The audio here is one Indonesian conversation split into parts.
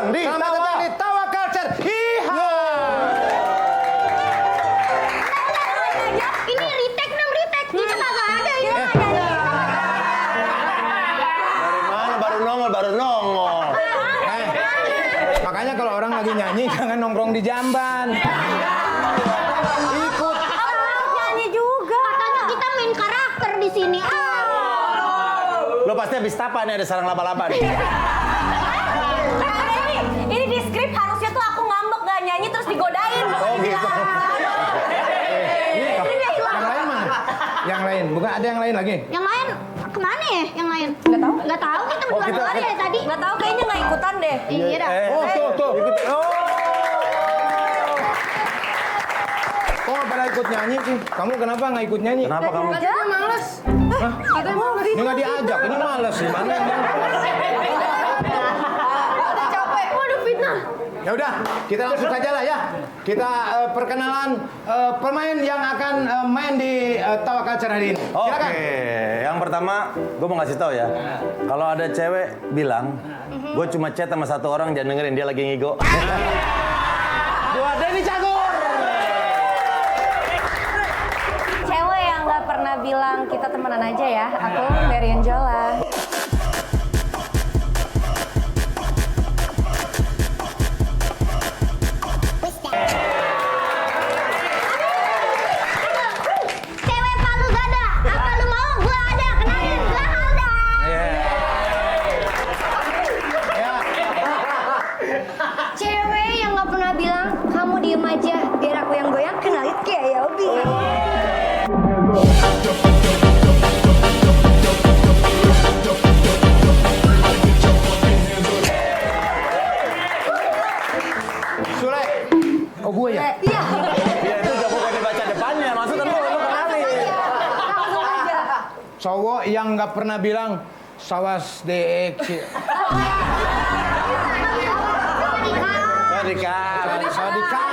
datang di Tawa Culture. Hiha. Ini retake dong, retake. Kita kagak ada ini. Dari mana baru nongol. Makanya kalau orang lagi nyanyi jangan nongkrong di jamban. Ikut. Nyanyi juga. Katanya kita main karakter di sini. Lo pasti habis tapa nih, ada sarang laba-laba nih. Ini di skrip harusnya tuh aku ngambek gak nyanyi terus digodain. Oh gitu. Yang lain mana? Yang lain, bukan ada yang lain lagi? Yang lain kemana ya? Yang lain? Nggak tahu. Kita Oh, berdua doang ya tadi. Gak tahu kayaknya gak ikutan deh. Iya dah. Tuh. Kok nggak pada ikut nyanyi sih? Kamu kenapa nggak ikut nyanyi? Kenapa kamu? Katanya males. Hah? Ini nggak diajak, ini malas sih. Mana yang Capek. Waduh, fitnah. Ya udah, kita langsung saja lah ya. Kita perkenalan pemain yang akan main di Tawa Culture hari ini. Oke, Silakan. yang pertama gue mau ngasih tahu ya. Kalau ada cewek bilang, gue cuma chat sama satu orang, jangan dengerin, dia lagi ngigo. Gua Denny Cagur. Cewek yang gak pernah bilang kita temenan aja ya. Aku Marian Jola. Cewek Palu gak ada. Apa lu mau? Gua ada. Kenalin, gua Alda. Cewek yang gak pernah bilang kamu diem aja biar aku yang goyang. Kenalin kayak Yobi. Sule. Oh gue ya? Iya. Dia itu gak boleh dibaca depannya, maksudnya lu kenalin. Langsung aja. Cowok yang nggak pernah bilang sawas deek. Sadika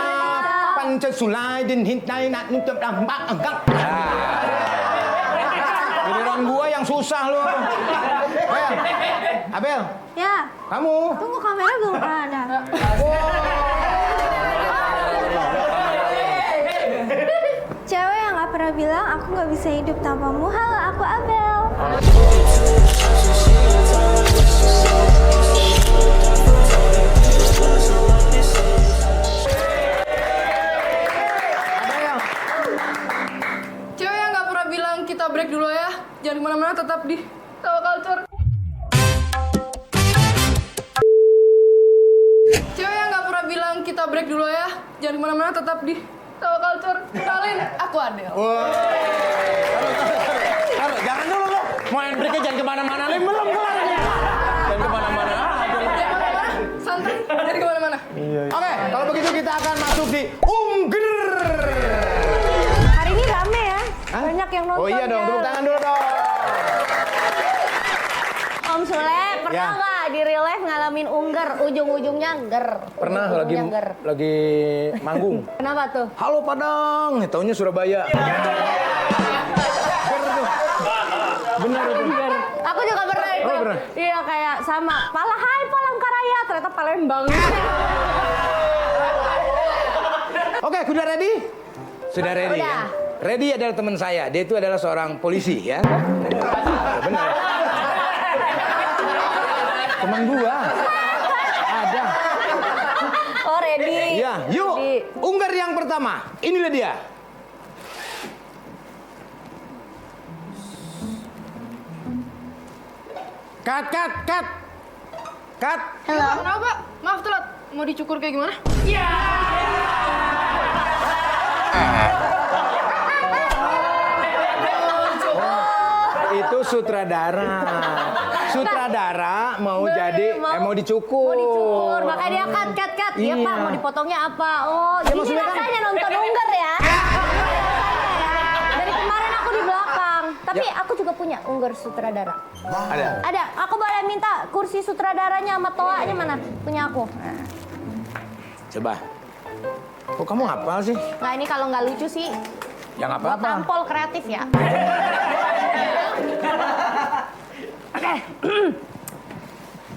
Pancasulai din hintai nak nutup dambak enggak. Giliran gua yang susah lu. Abel, Ya, kamu. tunggu kamera belum ada. Cewek yang gak pernah bilang aku gak bisa hidup tanpamu. Halo, aku Abel. Abel. Cewek yang nggak pernah bilang kita break dulu ya, jangan kemana-mana, tetap di Tawa Culture. Cewek yang nggak pernah bilang kita break dulu ya, jangan kemana-mana, tetap di Tawa Culture. Kenalin, aku Adel. Taruh, jangan dulu lo. Main breaknya jangan kemana-mana, nih belum kelar ini. Jangan kemana-mana. Jangan kemana-mana, santai, jangan kemana-mana. Oke, kalau begitu kita akan masuk di Ungger. Hari ini rame ya. Hah? Banyak yang nonton Oh iya dong, ya. tepuk tangan dulu dong. Om Sule, pernah Ya. nggak di real life ngalamin ungger? Ujung-ujungnya ger. Pernah Ujung-ujungnya ger. lagi manggung. Kenapa tuh? Halo Padang, taunya Surabaya. Bener itu. Aku juga pernah itu. Oh, pernah? Iya kayak sama. Hai Palangkaraya, ternyata Palembang. Oke, sudah ready? Sudah ready Udah. ya? Ready adalah teman saya. Dia itu adalah seorang polisi ya. Benar. Teman gua. Ada. Oh ready. Iya, yuk. Ready. Unggar yang pertama. Inilah dia. Cut. Cut. Halo. Kenapa? Maaf telat, mau dicukur kayak gimana? Itu sutradara. Sutradara mau jadi mau dicukur. Mau dicukur, makanya dia cut. Iya Iya. Pak, mau dipotongnya apa? Oh, Ya, ini maksudnya kan- rasanya nonton ungger ya. Dari kemarin aku di belakang, tapi Ya. aku juga punya ungger sutradara. Ada. Ada, aku boleh minta kursi sutradaranya sama toanya mana? Punya aku. Nah. Coba. Kok kamu hafal sih? Nah ini kalau nggak lucu sih, Ya nggak buat apa-apa. tampol kreatif ya. Oke.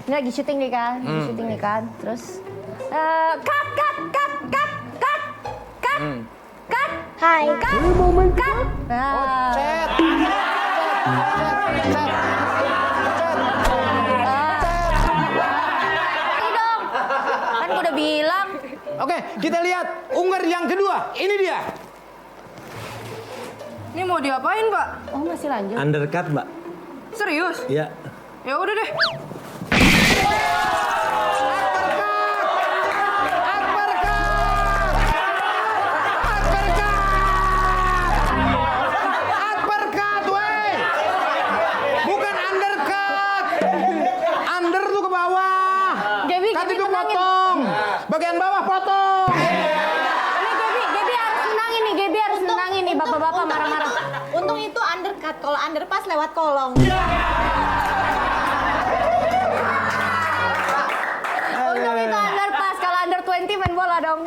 Ini lagi syuting nih kan. Terus cut. Hai. Cut. Nah. Chat. Ini dong. Kan gue udah bilang. Oke, kita lihat unggar yang kedua. Ini dia. Ini mau diapain, Pak? Oh, masih lanjut. Undercut, Mbak. Serius? Iya. Ya udah deh. Uppercut, wey. Bukan undercut. Under tuh ke bawah. Gaby, Cut Gaby itu tenangin. potong. Bagian bawah potong. Ini Gaby harus menangin nih. Gaby harus menangin nih. Bapak-bapak marah-marah. Untung itu undercut, kalau underpass lewat kolong. Untung itu underpass. Kalau under 20 main bola dong.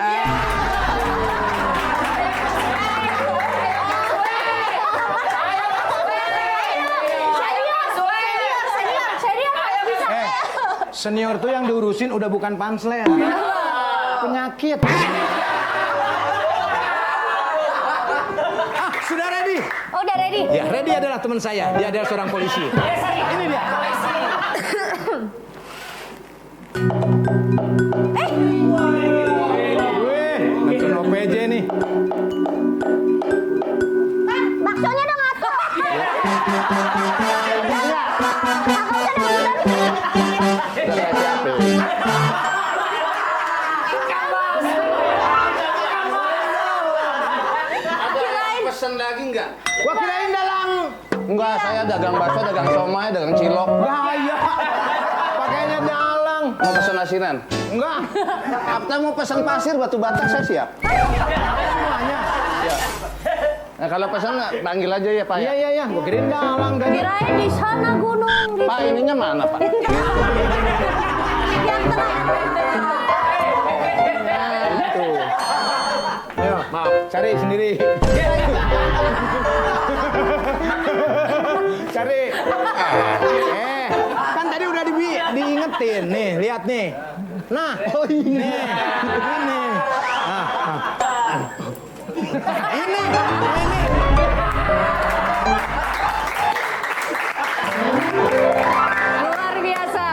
Senior bisa. Senior tuh yang diurusin udah bukan pansler. Penyakit. Sudah ready? Oh, udah ready? Ya, ready adalah teman saya. Dia adalah seorang polisi. Ini dia. Wih, nonton OPJ nih. Baksonya dong aku. Pesen daging nggak? Gua kirain dalang. Enggak, saya dagang bakso, dagang somai, dagang cilok. Gaya. Pakainya dalang. Mau pesen asinan? Enggak. Apta mau pesen pasir, batu bata, saya siap. Semuanya. Nah, kalau pesen panggil aja ya, Pak. Iya, iya. Gua kirain dalang tadi. Kirain di sana gunung gitu. Pak, ininya mana, Pak? Yang tengah. Itu. Ayo, maaf. Cari sendiri. Cari. Kan tadi udah diingetin. Nih, lihat nih. Nah, ini. Ini. Luar biasa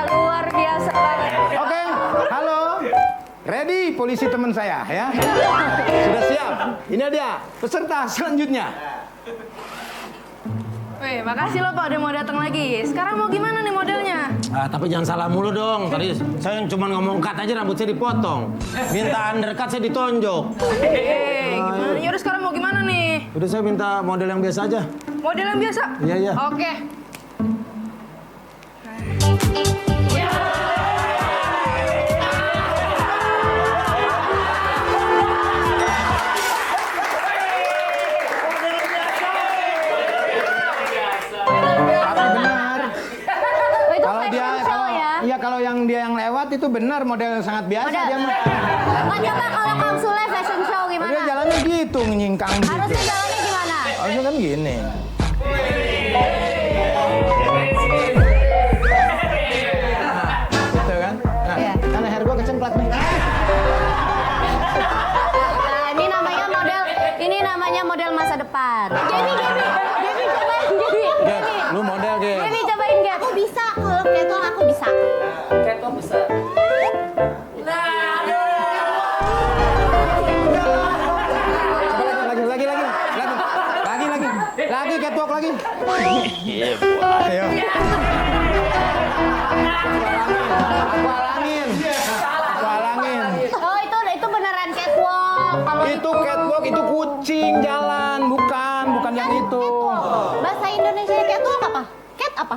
banget. Oke, halo. Ready, polisi teman saya ya. Sudah siap. Ini dia peserta selanjutnya. Wih, makasih lo Pak udah mau datang lagi. Sekarang mau gimana nih modelnya? Tapi jangan salah mulu dong. Tadi saya cuma ngomong cut aja rambut saya dipotong. Minta undercut saya ditonjok. Gimana? Yaudah sekarang mau gimana nih? Udah saya minta model yang biasa aja. Model yang biasa? Iya, iya. Oke. Tapi benar. Oh, itu Kalau dia fashion show ya? Iya, kalau yang dia yang lewat itu benar model yang sangat biasa Model. dia mah. Oh, coba kalau Kang Sule fashion show Dia gimana? jalannya gitu, nyinkang gitu. Harusnya jalannya gimana? Harusnya kan gini. Gitu kan? Nah, Iya. kan leher gua kecemplak nih. Nah, ini namanya model masa depan. Gaby cobain, Gaby. Lu model, Ge. Gaby cobain, Gaby. Aku bisa, kalau ketong aku bisa. Lagi catwalk lagi. Ayo. Aku alangin. Oh, itu beneran catwalk. Kalau Itu catwalk itu kucing jalan, bukan yang itu. Bahasa Indonesia catwalk apa? Cat apa?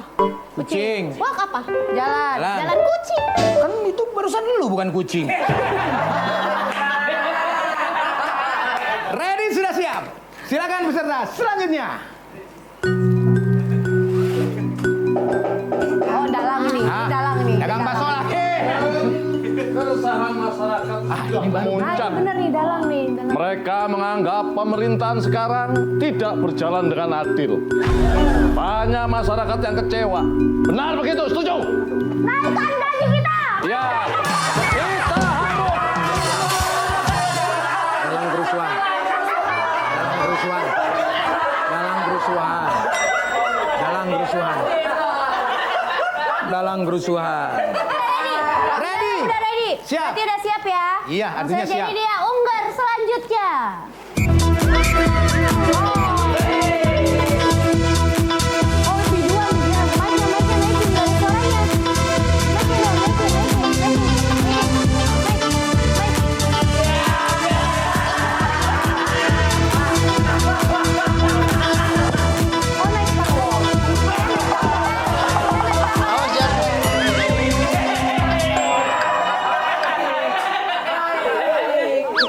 Kucing. Walk apa? jalan. Jalan kucing. Kan itu barusan lu bukan kucing. Ready, sudah siap? Silakan peserta selanjutnya. Oh, dalang nih. Dalang nih. Dagang bakso lagi. Keresahan masyarakat sudah Ah, memuncak. bener nih, dalang nih. Dalang. Mereka menganggap pemerintahan sekarang tidak berjalan dengan adil. Banyak masyarakat yang kecewa. Benar begitu, setuju? Naikkan gaji Dalam kerusuhan. Ready. Udah ready. Siap. Berarti udah siap ya? Iya, artinya Langsung aja, siap. Ini dia unggar selanjutnya. Oh, biduan dia. Naikin dari suaranya. Oh, naik panggung.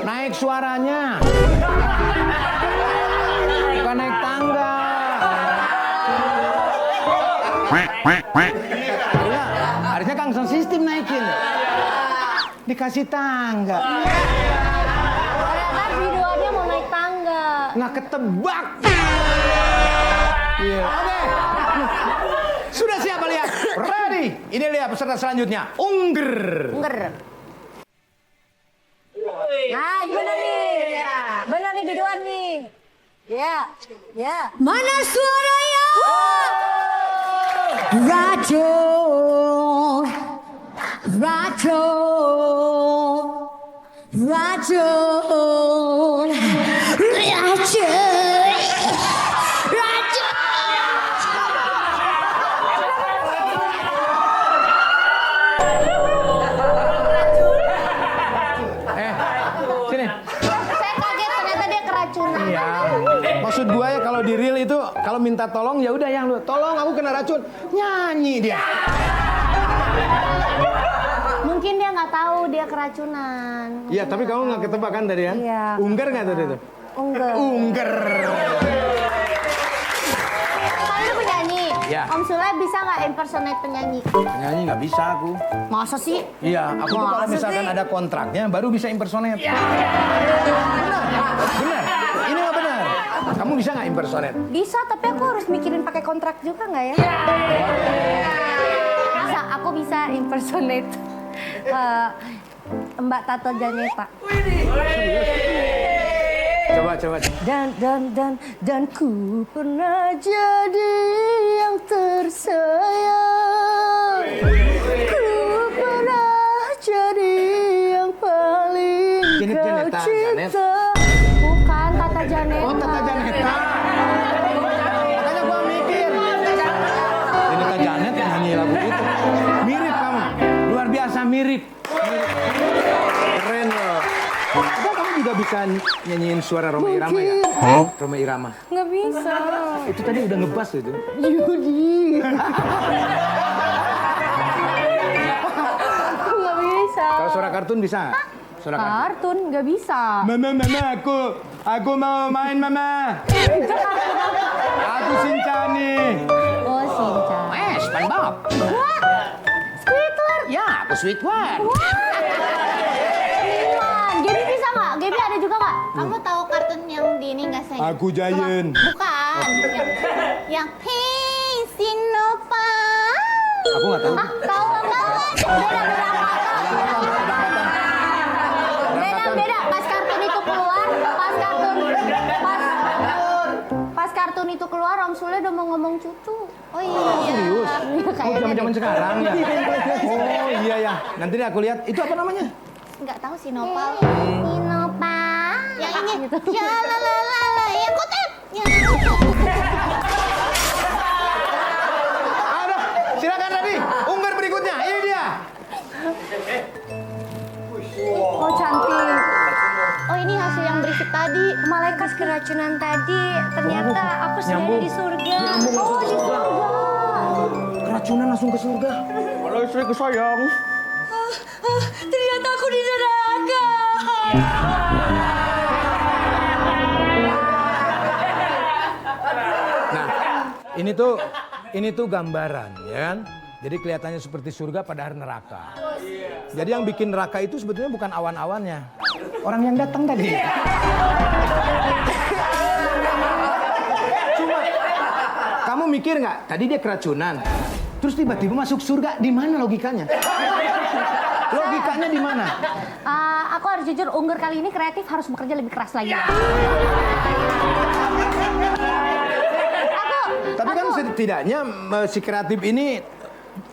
Naik suaranya. Bukan naik tangga. Harusnya Kang sound system naikin. Dikasih tangga. Ternyata biduannya mau naik tangga. Nggak ketebak. Iya. Oke. Sudah siap kalian? Ready? Ini dia peserta selanjutnya. Ungger. Ungger. Nah, gimana nih? Benar nih biduan nih. Ya. Mana suaranya? Racun. Sini. Saya kaget ternyata dia keracunan. Iya. Maksud gua ya kalau di reel itu kalau minta tolong ya udah yang lu tolong aku kena racun nyanyi dia. Mungkin dia nggak tahu dia keracunan. Iya tapi kamu nggak ketebak kan tadi ya? Iya. Ungger nggak tadi itu? Ungger. Ungger. Kalian penyanyi. Ya. Om Sule bisa nggak impersonate penyanyi? Nyanyi nggak bisa aku. Masa sih? Iya, aku tuh kalau Masa misalkan sih? ada kontraknya baru bisa impersonate. Benar. Ini nggak benar. Kamu bisa nggak impersonate? Bisa, tapi aku harus mikirin pakai kontrak juga nggak ya? Bisa, aku bisa impersonate Mbak Tata Janeta. Coba. Dan ku pernah jadi yang tersayang. Ku pernah jadi yang paling Janet kau Janeta, cinta. Bukan Tata Janeta. Oh, Tata Janeta. Makanya gua mikir. Janeta Janet yang nyanyi lagu itu. Mirip kamu. Luar biasa mirip. Keren loh. Udah kamu juga bisa nyanyiin suara Roma Irama ya? Roma Irama. Nggak bisa. Itu tadi udah ngebas itu. Yudi. Nggak bisa. Kalau suara kartun bisa nggak? Suara kartun. Kartun nggak bisa. Mama, aku mau main mama. Aku Shinchan. Oh, Shinchan. SpongeBob. Wah, Squidward. Ya, aku Squidward. Gaby bisa nggak? Gaby ada juga nggak? Kamu tahu kartun yang di ini nggak sih? Aku Giant. Bukan. Yang Hey Sinopa. Aku nggak tahu. Ah, tahu banget. Beda. Pas kartun itu keluar, pas kartun itu keluar, Om Sule udah mau ngomong cucu. Oh iya. Serius? Kayaknya Zaman-zaman deh. sekarang ya. Oh iya ya. Nanti deh aku lihat. Itu apa namanya? Nggak tahu Sinopa. Sinopa. Yang ini. Ya la yang kutip. Ya. Ada. Silakan tadi. Unggar berikutnya. Ini dia. Oh cantik. Oh ini hasil yang berisik tadi. Malaikat keracunan tadi. Ternyata aku sudah ada di surga. Oh di surga. Keracunan langsung ke surga. Kalau istri kesayang. Ternyata aku di neraka. Nah, ini tuh gambaran, ya kan? Jadi kelihatannya seperti surga padahal neraka. Jadi yang bikin neraka itu sebetulnya bukan awan-awannya, orang yang datang tadi. Cuma kamu mikir nggak? Tadi dia keracunan, terus tiba-tiba masuk surga, di mana logikanya? Kesalahannya di mana? Aku harus jujur, Ungger kali ini kreatif harus bekerja lebih keras lagi. Tapi kan setidaknya si kreatif ini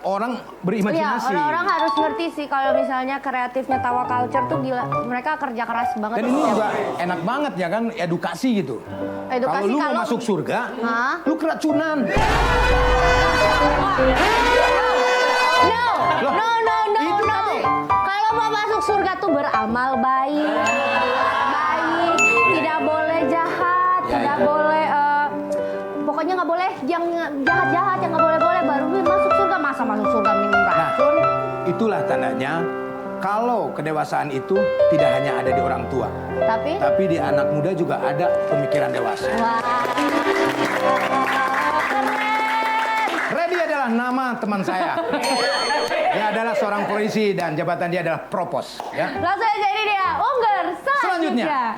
orang berimajinasi. Iya, orang harus ngerti sih kalau misalnya kreatifnya Tawa Culture tuh gila. Mereka kerja keras banget. Dan ini juga enak banget ya kan, edukasi gitu. Kalau lu mau masuk surga, lu keracunan. No. Kalau mau masuk surga tuh beramal baik, tidak boleh jahat, tidak boleh, pokoknya nggak boleh yang jahat-jahat, yang nggak boleh-boleh baru masuk surga. Masa masuk surga minum racun? Itulah tandanya kalau kedewasaan itu tidak hanya ada di orang tua, tapi di anak muda juga ada pemikiran dewasa. Wah. Reddy adalah nama teman saya. Dia adalah seorang polisi dan jabatan dia adalah propos. Ya. Langsung aja ini dia, Ungger selanjutnya.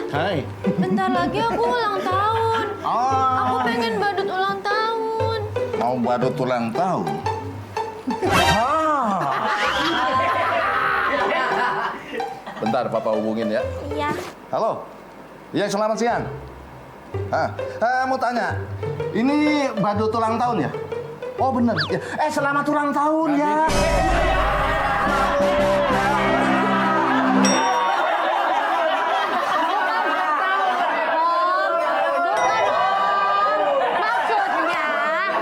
Hai. Bentar lagi aku ulang tahun. Aku Oh, pengen badut ulang tahun. mau badut ulang tahun. Bentar, Papa hubungin ya. Iya. Halo. Iya, selamat siang. Mau tanya, ini badut ulang tahun ya? Oh bener. Ya. Selamat ulang tahun ya. Maksudnya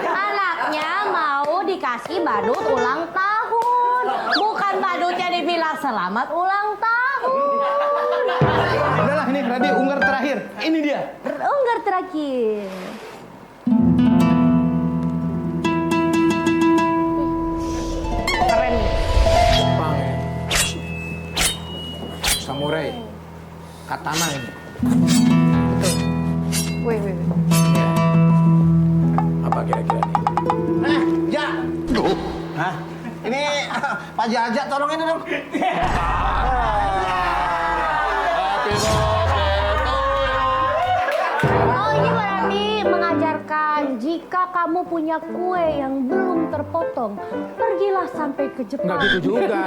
anaknya mau dikasih badut ulang tahun, bukan badutnya dibilang selamat ulang tahun. Udahlah ini Reddy Ungger terakhir. Ini dia. Ungger terakhir. Keren nih. Bang. Samurai. Katana ini. Wih. Apa kira-kira nih? Ya. Hah? Ini Pak Jaja, tolong ini dong. Oh, ini berarti mengajarkan jika kamu punya kue yang belum terpotong, pergilah sampai ke Jepang. Enggak gitu juga.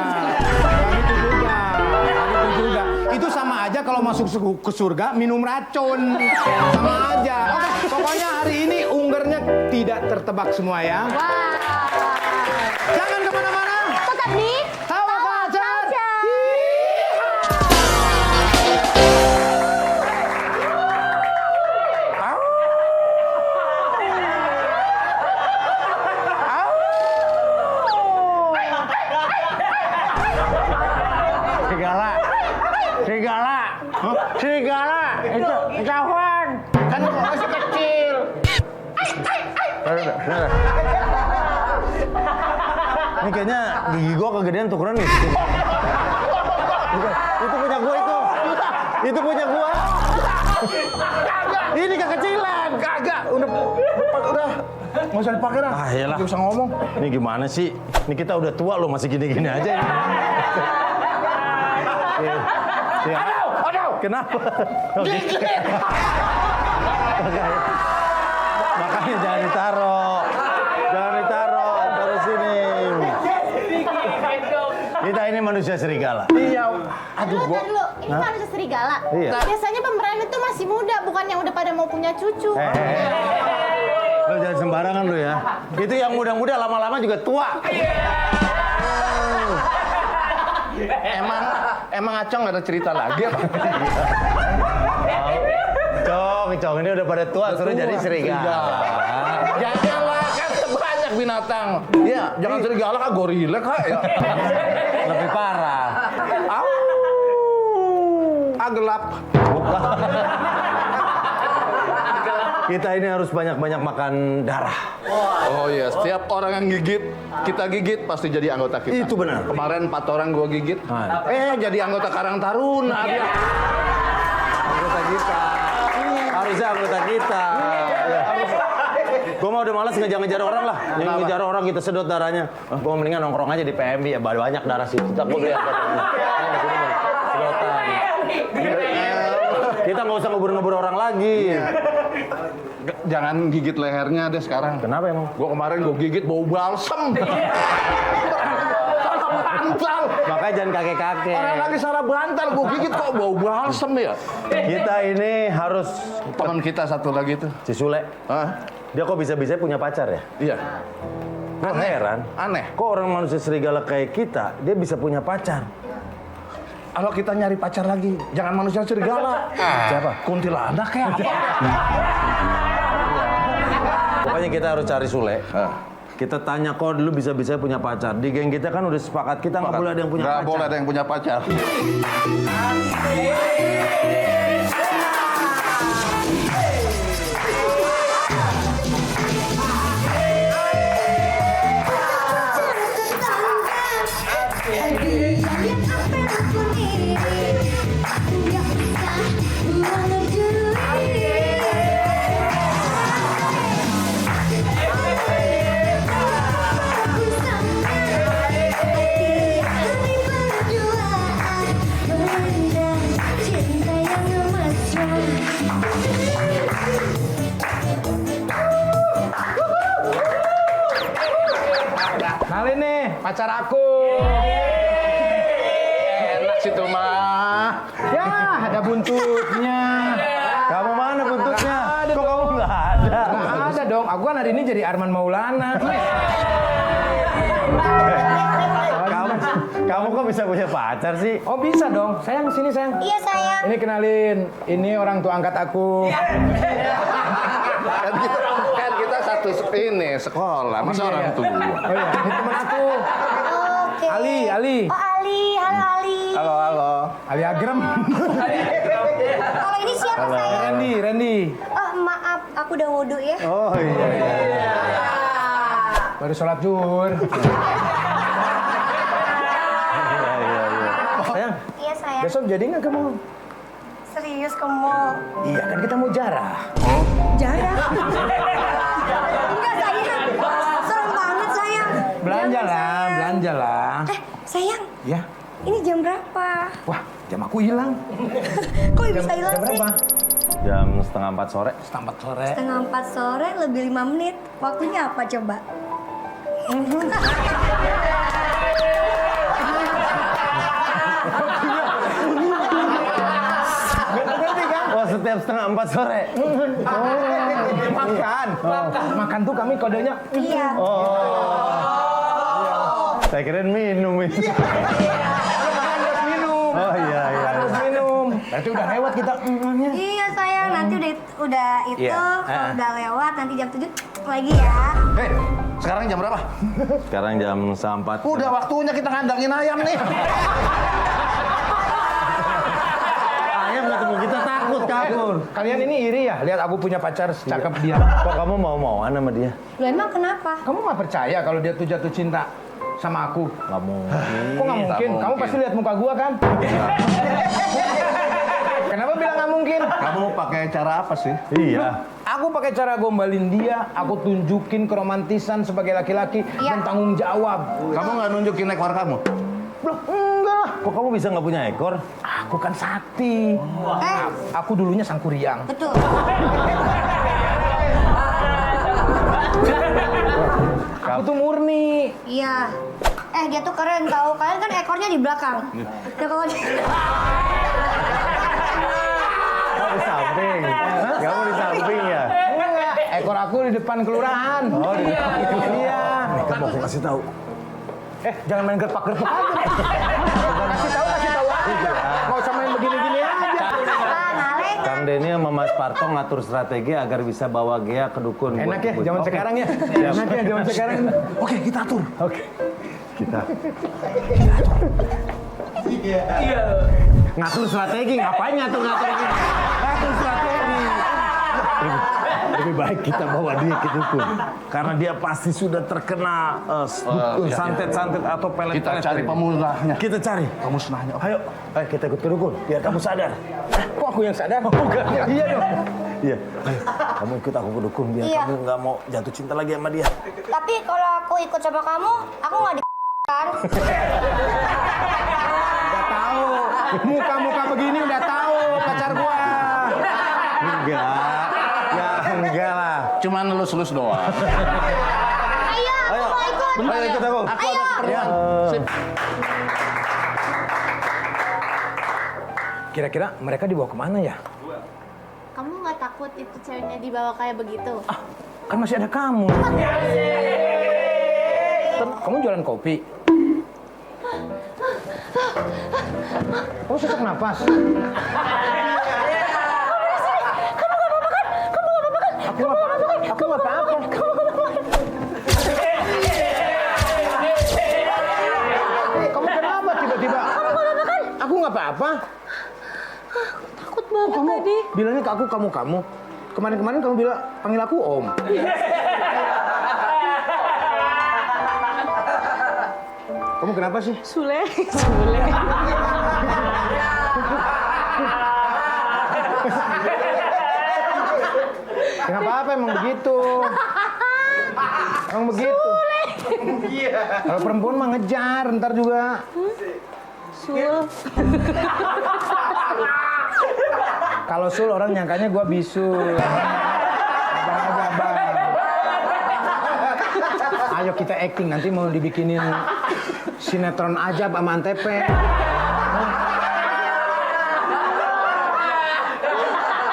Itu sama aja kalau masuk ke surga minum racun. Sama aja. Oke, pokoknya hari ini Unggernya tidak tertebak semua ya. Wah. Jangan kemana-mana. Tetap di Tawa Culture. Serigala. Itu cawan. Kan masih kecil. Ini kayaknya gigi gua kegedean tukeran nih. Itu punya gua itu. Itu punya gua. Ini kekecilan. Kagak, udah nggak usah dipakai dah. Ah, iyalah. Nggak usah ngomong. Ini gimana sih? Ini kita udah tua loh masih gini-gini aja. Aduh. Kenapa? Makanya jangan ditaruh. Taruh sini. Kita ini manusia serigala. Iya. Aduh, Tunggu dulu, ini manusia serigala. Iya. Biasanya pemeran itu masih muda, bukan yang udah pada mau punya cucu. Lo jangan sembarangan lo ya. Itu yang muda-muda lama-lama juga tua. Emang Acong ada cerita lagi apa? Cong, ini udah pada tua, suruh jadi serigala. Janganlah, kan banyak binatang. Iya, jangan serigala kah, gorila kah? Ya. Lebih parah. Gelap. Kita ini harus banyak-banyak makan darah. Oh iya, setiap orang yang kita gigit pasti jadi anggota kita. Itu benar. Kemarin 4 orang gua gigit. Jadi anggota Karang Taruna dia. Anggota kita. Harusnya anggota kita. Gue mau udah malas ngejar-ngejar orang lah. Yang ngejar orang kita sedot darahnya. Gue mendingan nongkrong aja di PMB ya. Banyak darah situ. Tak gue beli angkotnya. Sedotan. Kita nggak usah ngebur-ngebur orang lagi. jangan gigit lehernya deh sekarang. Kenapa emang? Gua kemarin gua gigit bau balsem. Salah bantal. Makanya jangan kakek-kakek. Orang lagi salah bantal, gua gigit kok bau balsem ya. Kita ini harus Teman kita satu lagi tuh. si Sule. Hah? Dia kok bisa-bisa punya pacar ya? Iya. Gue heran. Aneh. Kok orang manusia serigala kayak kita, dia bisa punya pacar? Kalau kita nyari pacar lagi, jangan manusia serigala. Siapa? Kuntilanak kayak apa? Pokoknya kita harus cari Sule. Hah. Kita tanya kok dulu bisa-bisa punya pacar. Di geng kita kan udah sepakat kita nggak boleh ada yang punya Nggak pacar. boleh ada yang punya pacar. Kenalin nih, pacar aku. Enak situ mah. Ya, ada buntutnya. Kamu mana buntutnya? Ada Kok kamu nggak ada? Nah, ada dong. Aku kan hari ini jadi Arman Maulana. Kamu kok bisa punya pacar sih? Oh bisa dong. Sayang, sini sayang. Iya sayang. Ini kenalin. Ini orang tua angkat aku. Kan kita satu ini sekolah, masa Iya, orang iya. tua. Oh iya, ini teman aku. Oke. Ali. Oh Ali, halo Ali. Halo. Ali Agrem. Kalau ini siapa sayang? Randy. Oh maaf, aku udah wudhu ya. Oh iya. Baru sholat zuhur. Sayang, Iya sayang. besok jadi nggak kamu? Serius kamu? Iya kan kita mau jarah. Jarang. Enggak sayang. Serem banget sayang. Belanja Jangan, lah, sayang. belanja lah. Sayang, Ya. ini jam berapa? Wah, jam aku hilang. Kok bisa hilang Jam sih? berapa? Jam 3:30 sore. Setengah 4 sore. 3:30 sore lebih 5 menit. Waktunya apa coba? Oh setiap 3:30 sore. Makan. Makan tuh kami kodenya. Iya. Saya kirain minum itu. Harus minum. Oh iya. Harus minum. Berarti udah lewat kita. Iya sayang, nanti udah itu Iya. kalau udah lewat nanti jam 7 lagi ya. Hei, sekarang jam berapa? Sekarang jam 3:30. Udah waktunya kita ngandangin ayam nih. Ayam ketemu kita takut kabur. Kalian ini iri ya? Lihat aku punya pacar secakep dia. Kok kamu mau-mauan sama dia? Loh emang kenapa? Kamu nggak percaya kalau dia tuh jatuh cinta sama aku? Nggak mungkin. Kok nggak mungkin? Kamu mungkin. pasti lihat muka gua kan? Kenapa bilang nggak mungkin? Kamu pakai cara apa sih? Iya. Aku pakai cara gombalin dia, aku tunjukin keromantisan sebagai laki-laki Iya. dan tanggung jawab. Kamu nggak nunjukin ekor kamu? Belum, enggak lah. Kok kamu bisa nggak punya ekor? Aku kan sakti. Aku dulunya Sangkuriang. Betul. Aku tuh murni. Iya. Dia tuh keren tau. Kalian kan ekornya di belakang. Nah kalau Kamu di samping. Kamu di samping ya? Enggak, ekor aku di depan kelurahan. Oh, di depan kelurahan. Iya. Kamu mau kasih tahu. Jangan main gerpak-gerpak aja. Kasih tahu aja. Nggak usah main begini-gini aja. Nalek. Kang Denny sama Mas Parto ngatur strategi agar bisa bawa Gea ke dukun. Enak ya, buat zaman Oke. sekarang ya. Siap. Enak ya, zaman sekarang. Oke, kita atur. Oke. Kita. Ngatur strategi, ngapain ngatur-ngatur ini? Ngatur strategi. Lebih baik kita bawa dia ke dukun. Karena dia pasti sudah terkena santet-santet atau pelet-pelet. Kita cari pemusnahnya. Kita cari. Pemusnahnya. Ayo, kita ikut ke dukun. Biar kamu sadar. Kok aku yang sadar? Bukan. Iya dong. Iya. Ayo, kamu ikut aku ke dukun biar Iya. kamu nggak mau jatuh cinta lagi sama dia. Tapi kalau aku ikut sama kamu, aku nggak di kan? Udah tahu. Muka-muka begini udah tahu pacar gua. Enggak. Ya enggak lah. cuman lulus-lulus doang. Ayo, aku mau ikut. Ayo ikut aku. Aku ada keperluan. Sip. Kira-kira mereka dibawa kemana ya? Kamu nggak takut itu ceweknya dibawa kayak begitu? Kan masih ada kamu. Kamu jualan kopi? Kamu sesak napas? Aku nggak apa-apa. Kamu kenapa tiba-tiba? Aku nggak apa-apa. Takut banget Kamu tadi. bilangnya ke aku kamu. Kemarin kamu bilang panggil aku Om. Kamu kenapa sih? Sule. Nggak apa-apa, emang begitu. Emang begitu. Kalau perempuan mah ngejar, ntar juga. Sul. Kalau Sul orang nyangkanya gua bisul. Abang. Ayo kita acting, nanti mau dibikinin sinetron Ajab sama Antep.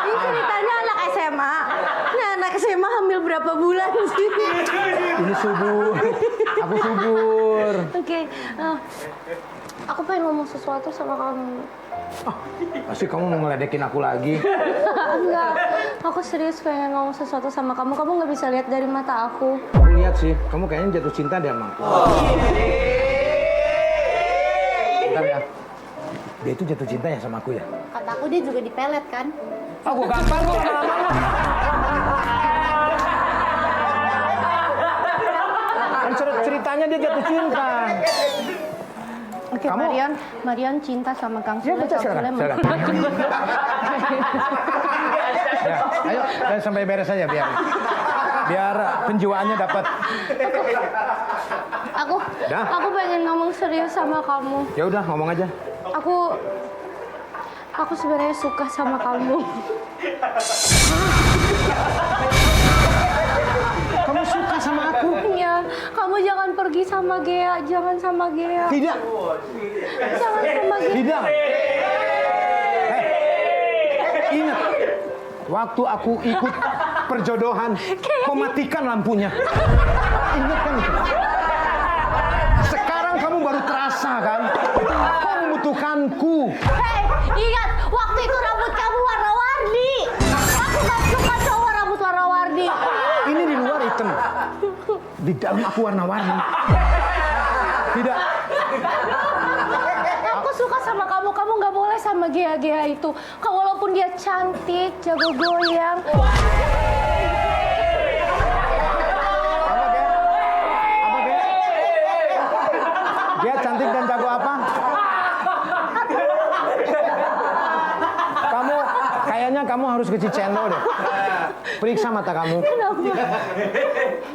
Ini ceritanya anak SMA. Nah, anak SMA hamil berapa bulan sih? Ini subur. Aku subur. Oke, aku pengen ngomong sesuatu sama kamu. Pasti kamu mau ngeledekin aku lagi. Enggak, aku serius pengen ngomong sesuatu sama kamu. Kamu nggak bisa lihat dari mata aku. Aku lihat sih, kamu kayaknya jatuh cinta deh sama aku. Bentar ya. Dia itu jatuh cinta ya sama aku ya? Kata aku dia juga dipelet kan? Aku gampang kok. Kan ceritanya dia jatuh cinta. Oke, Kamu- Marion cinta sama Kang Ya Sule. betul, Kang Sule silakan. Ya, ayo dan sampai beres aja biar penjiwaannya dapat. Dah. Aku pengen ngomong serius sama kamu. Ya udah ngomong aja. Aku sebenarnya suka sama kamu. Kamu suka sama aku? Iya, kamu jangan pergi sama Gea, jangan sama Gea. Tidak. Jangan sama Gea. Tidak. Ingat, waktu aku ikut perjodohan, kau matikan lampunya. Ingat kan itu? Sekarang kamu baru terasa kan? Kau membutuhkanku. Hei, ingat, waktu itu rambut kamu warna-warni. Aku gak suka cowok rambut warna-warni. Ini di luar hitam. Di dalam aku warna-warni. Tidak. Aku suka sama kamu, kamu gak boleh sama Gea-Gea itu. Walaupun dia cantik, jago goyang. Apa, Gea? Apa, Gea? Gea cantik dan jago apa? Kayaknya kamu harus ke Cicendo deh. Periksa mata kamu. Kenapa?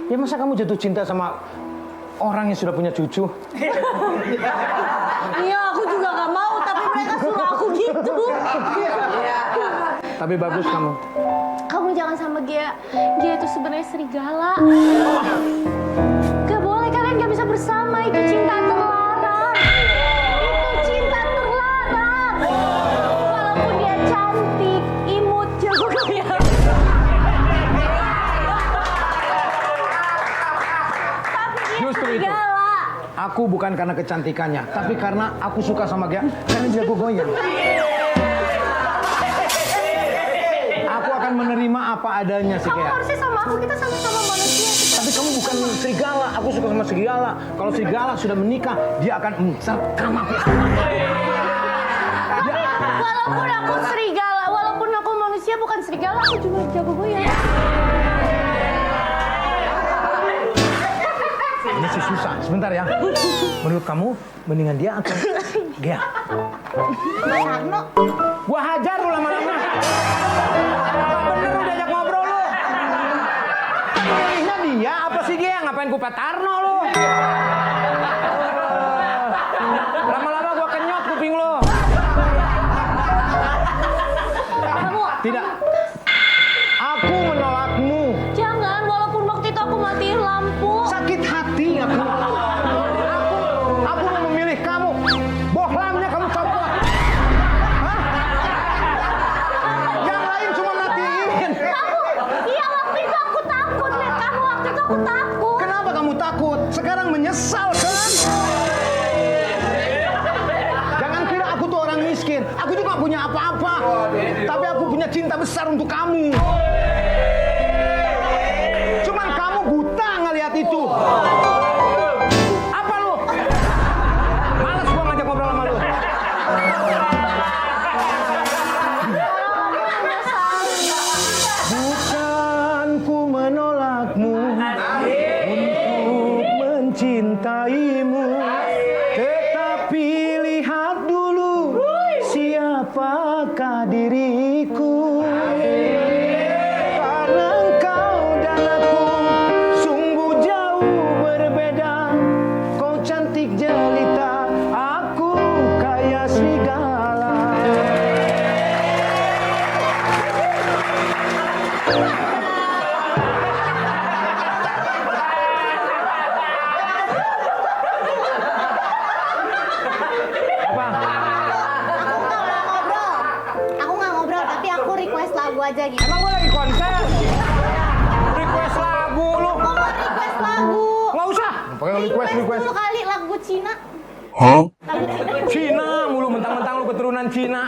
Ya masa kamu jatuh cinta sama orang yang sudah punya cucu? Iya, aku juga gak mau, tapi mereka suruh aku gitu. Tapi bagus kamu. Kamu jangan sama Gea. Gea itu sebenarnya serigala. Gak boleh, kalian gak bisa bersama. Itu cinta terlarang. Itu cinta terlarang. Walaupun dia cantik, imut, jago goyang. Tapi dia Justru itu. serigala. Aku bukan karena kecantikannya, tapi karena aku suka sama Gea, karena dia jago goyang. Aku akan menerima apa adanya sih Kamu Gea. harusnya sama aku, kita sama-sama manusia. Tapi kamu bukan serigala, aku suka sama serigala. Kalau serigala sudah menikah, dia akan mencekam aku. Walaupun aku serigala, walaupun aku manusia bukan serigala, aku juga jago goyang. Ini sih susah. Sebentar ya. Menurut kamu, mendingan dia atau Gea? Mas Arno. Gua hajar lu lama-lama. Bener lu diajak ngobrol lu. Pilihnya dia apa sih Gea? Ngapain ku Patarno lu? Lama-lama gua kenyot kuping lu. Kamu Tidak. Aku menolakmu. jangan, nyesal kan? Jangan kira aku tuh orang miskin. Aku juga punya apa-apa. Tapi aku punya cinta besar untuk kamu. Cuman kamu buta ngelihat itu. Apa lu? Males gua ngajak ngobrol sama lu. Bukan ku menolakmu untuk mencintaimu, tetapi lihat dulu siapakah diriku. Karena engkau dan aku sungguh jauh berbeda. Kau cantik jelita, aku kaya serigala. Aku nggak ngobrol, tapi aku request lagu aja gitu. Emang gue lagi konser? Request lagu lu? Aku mau request lagu. Nggak usah. Pakai request. 10 kali lagu Cina. Lagu Cina. Cina mulu, mentang-mentang lu keturunan Cina.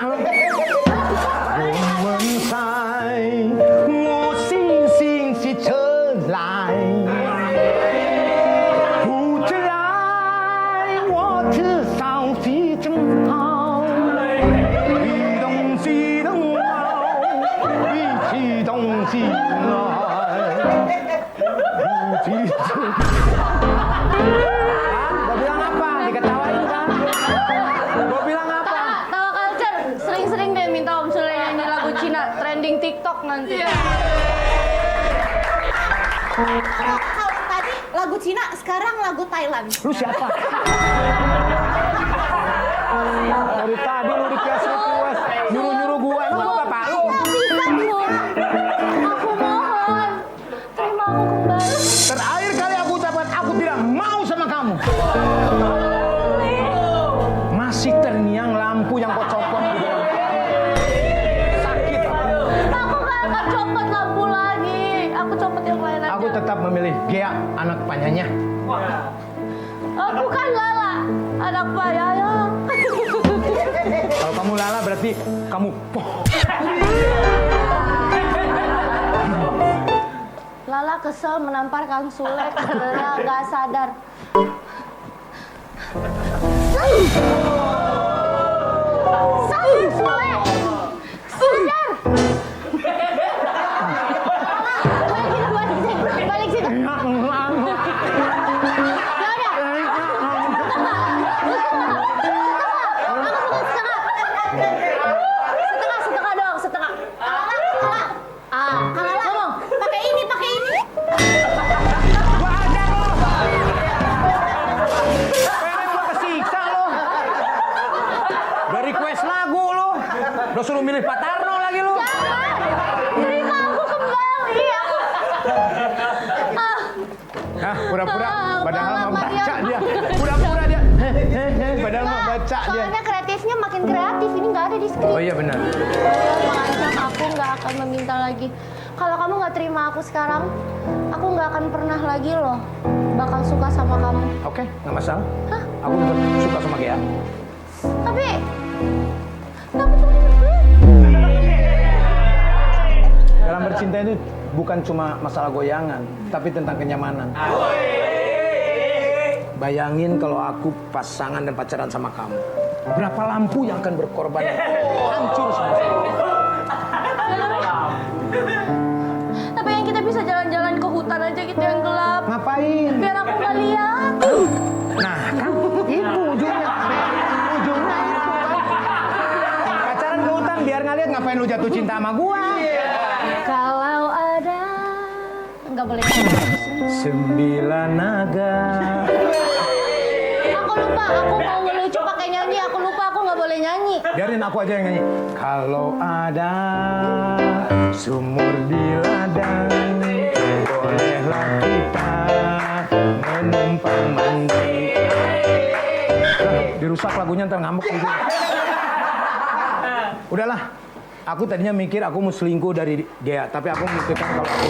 Gua bilang apa? Diketawain kan? Gua bilang apa? Tawa Culture, sering-sering deh minta Om Sule nyanyi lagu Cina, trending TikTok nanti. Kalau tadi lagu Cina, sekarang lagu Thailand. Lu siapa? Dari tadi lu request, nyuruh-nyuruh gua. Emang gua bapak lu? Nggak bisa, Bun. Aku mohon, terima aku kembali. Terakhir kali aku ucapkan, aku tidak mau sama kamu. Masih terngiang lampu yang kau copot. Sakit. Aku nggak akan copot lampu lagi. Aku copot yang lain aja. Aku tetap memilih Gea, anak penyanyi. Aku kan Lala, anak Pak Yayang. Kalau kamu Lala berarti kamu poh. Lala kesel menampar Kang Sule karena nggak sadar. Sadar Sule! Sadar! Balik situ. Ya udah. Setengah dong, setengah. Ngomong. Pakai ini. Pengen gua kesiksa lo. Udah request lagu lo. Udah suruh milih Pak Tarno lagi lo. Terima aku kembali. Hah, pura-pura. Padahal Mama, mau baca Maria. dia. Pura-pura dia. Padahal mau baca dia. Soalnya kreatifnya makin kreatif. Ini nggak ada di skrip. Oh iya benar. Mengancam aku nggak akan meminta lagi. Kalau kamu nggak terima aku sekarang, aku nggak akan pernah lagi loh bakal suka sama kamu. Oke, nggak masalah. Hah? Aku tetap suka sama Gea. Tapi Dalam bercinta itu bukan cuma masalah goyangan, tapi tentang kenyamanan. Bayangin kalau aku pasangan dan pacaran sama kamu. Berapa lampu yang akan berkorban? Hancur semua. tapi yang kita bisa jalan-jalan ke hutan aja gitu yang gelap. Ngapain? Biar aku nggak lihat. Nah, kan itu ujungnya. Ujungnya itu kan. Pacaran ke hutan biar nggak lihat ngapain lu jatuh cinta sama gua. Kalau ada nggak boleh. 9 naga. Aku lupa. Aku mau ngelucu pakai nyanyi. Aku lupa. Aku nggak boleh nyanyi. Biarin aku aja yang nyanyi. Kalau ada sumur di ladang, bolehlah kita menumpang mandi. Dirusak lagunya ntar ngambek gitu. Udahlah, aku tadinya mikir aku mau selingkuh dari Gea, tapi aku mikirkan kalau aku...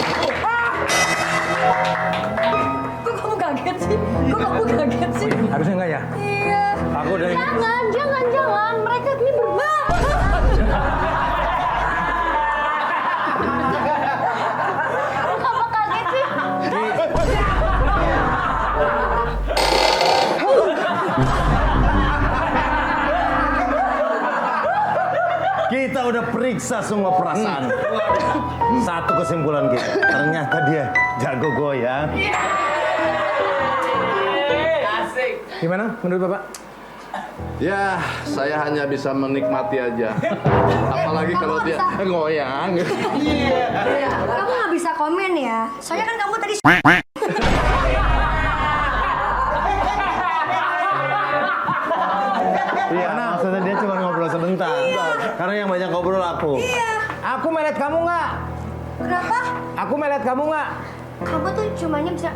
Kok kamu gak kaget sih? Kok kamu kaget sih? Harusnya enggak ya? Iya. Aku udah ingat. Jangan. Mereka ini berbahaya. Apa kaget sih? Kita udah periksa semua perasaan. Satu kesimpulan kita, ternyata dia jago goyang. Gimana menurut Bapak? Ya, saya hanya bisa menikmati aja. Apalagi kalau dia goyang. Kamu nggak bisa komen ya. Soalnya kan kamu tadi Iya, maksudnya dia cuma ngobrol sebentar. Karena yang banyak ngobrol aku. Aku melet kamu nggak? kenapa? Aku melet kamu nggak? Kamu tuh cumanya bisa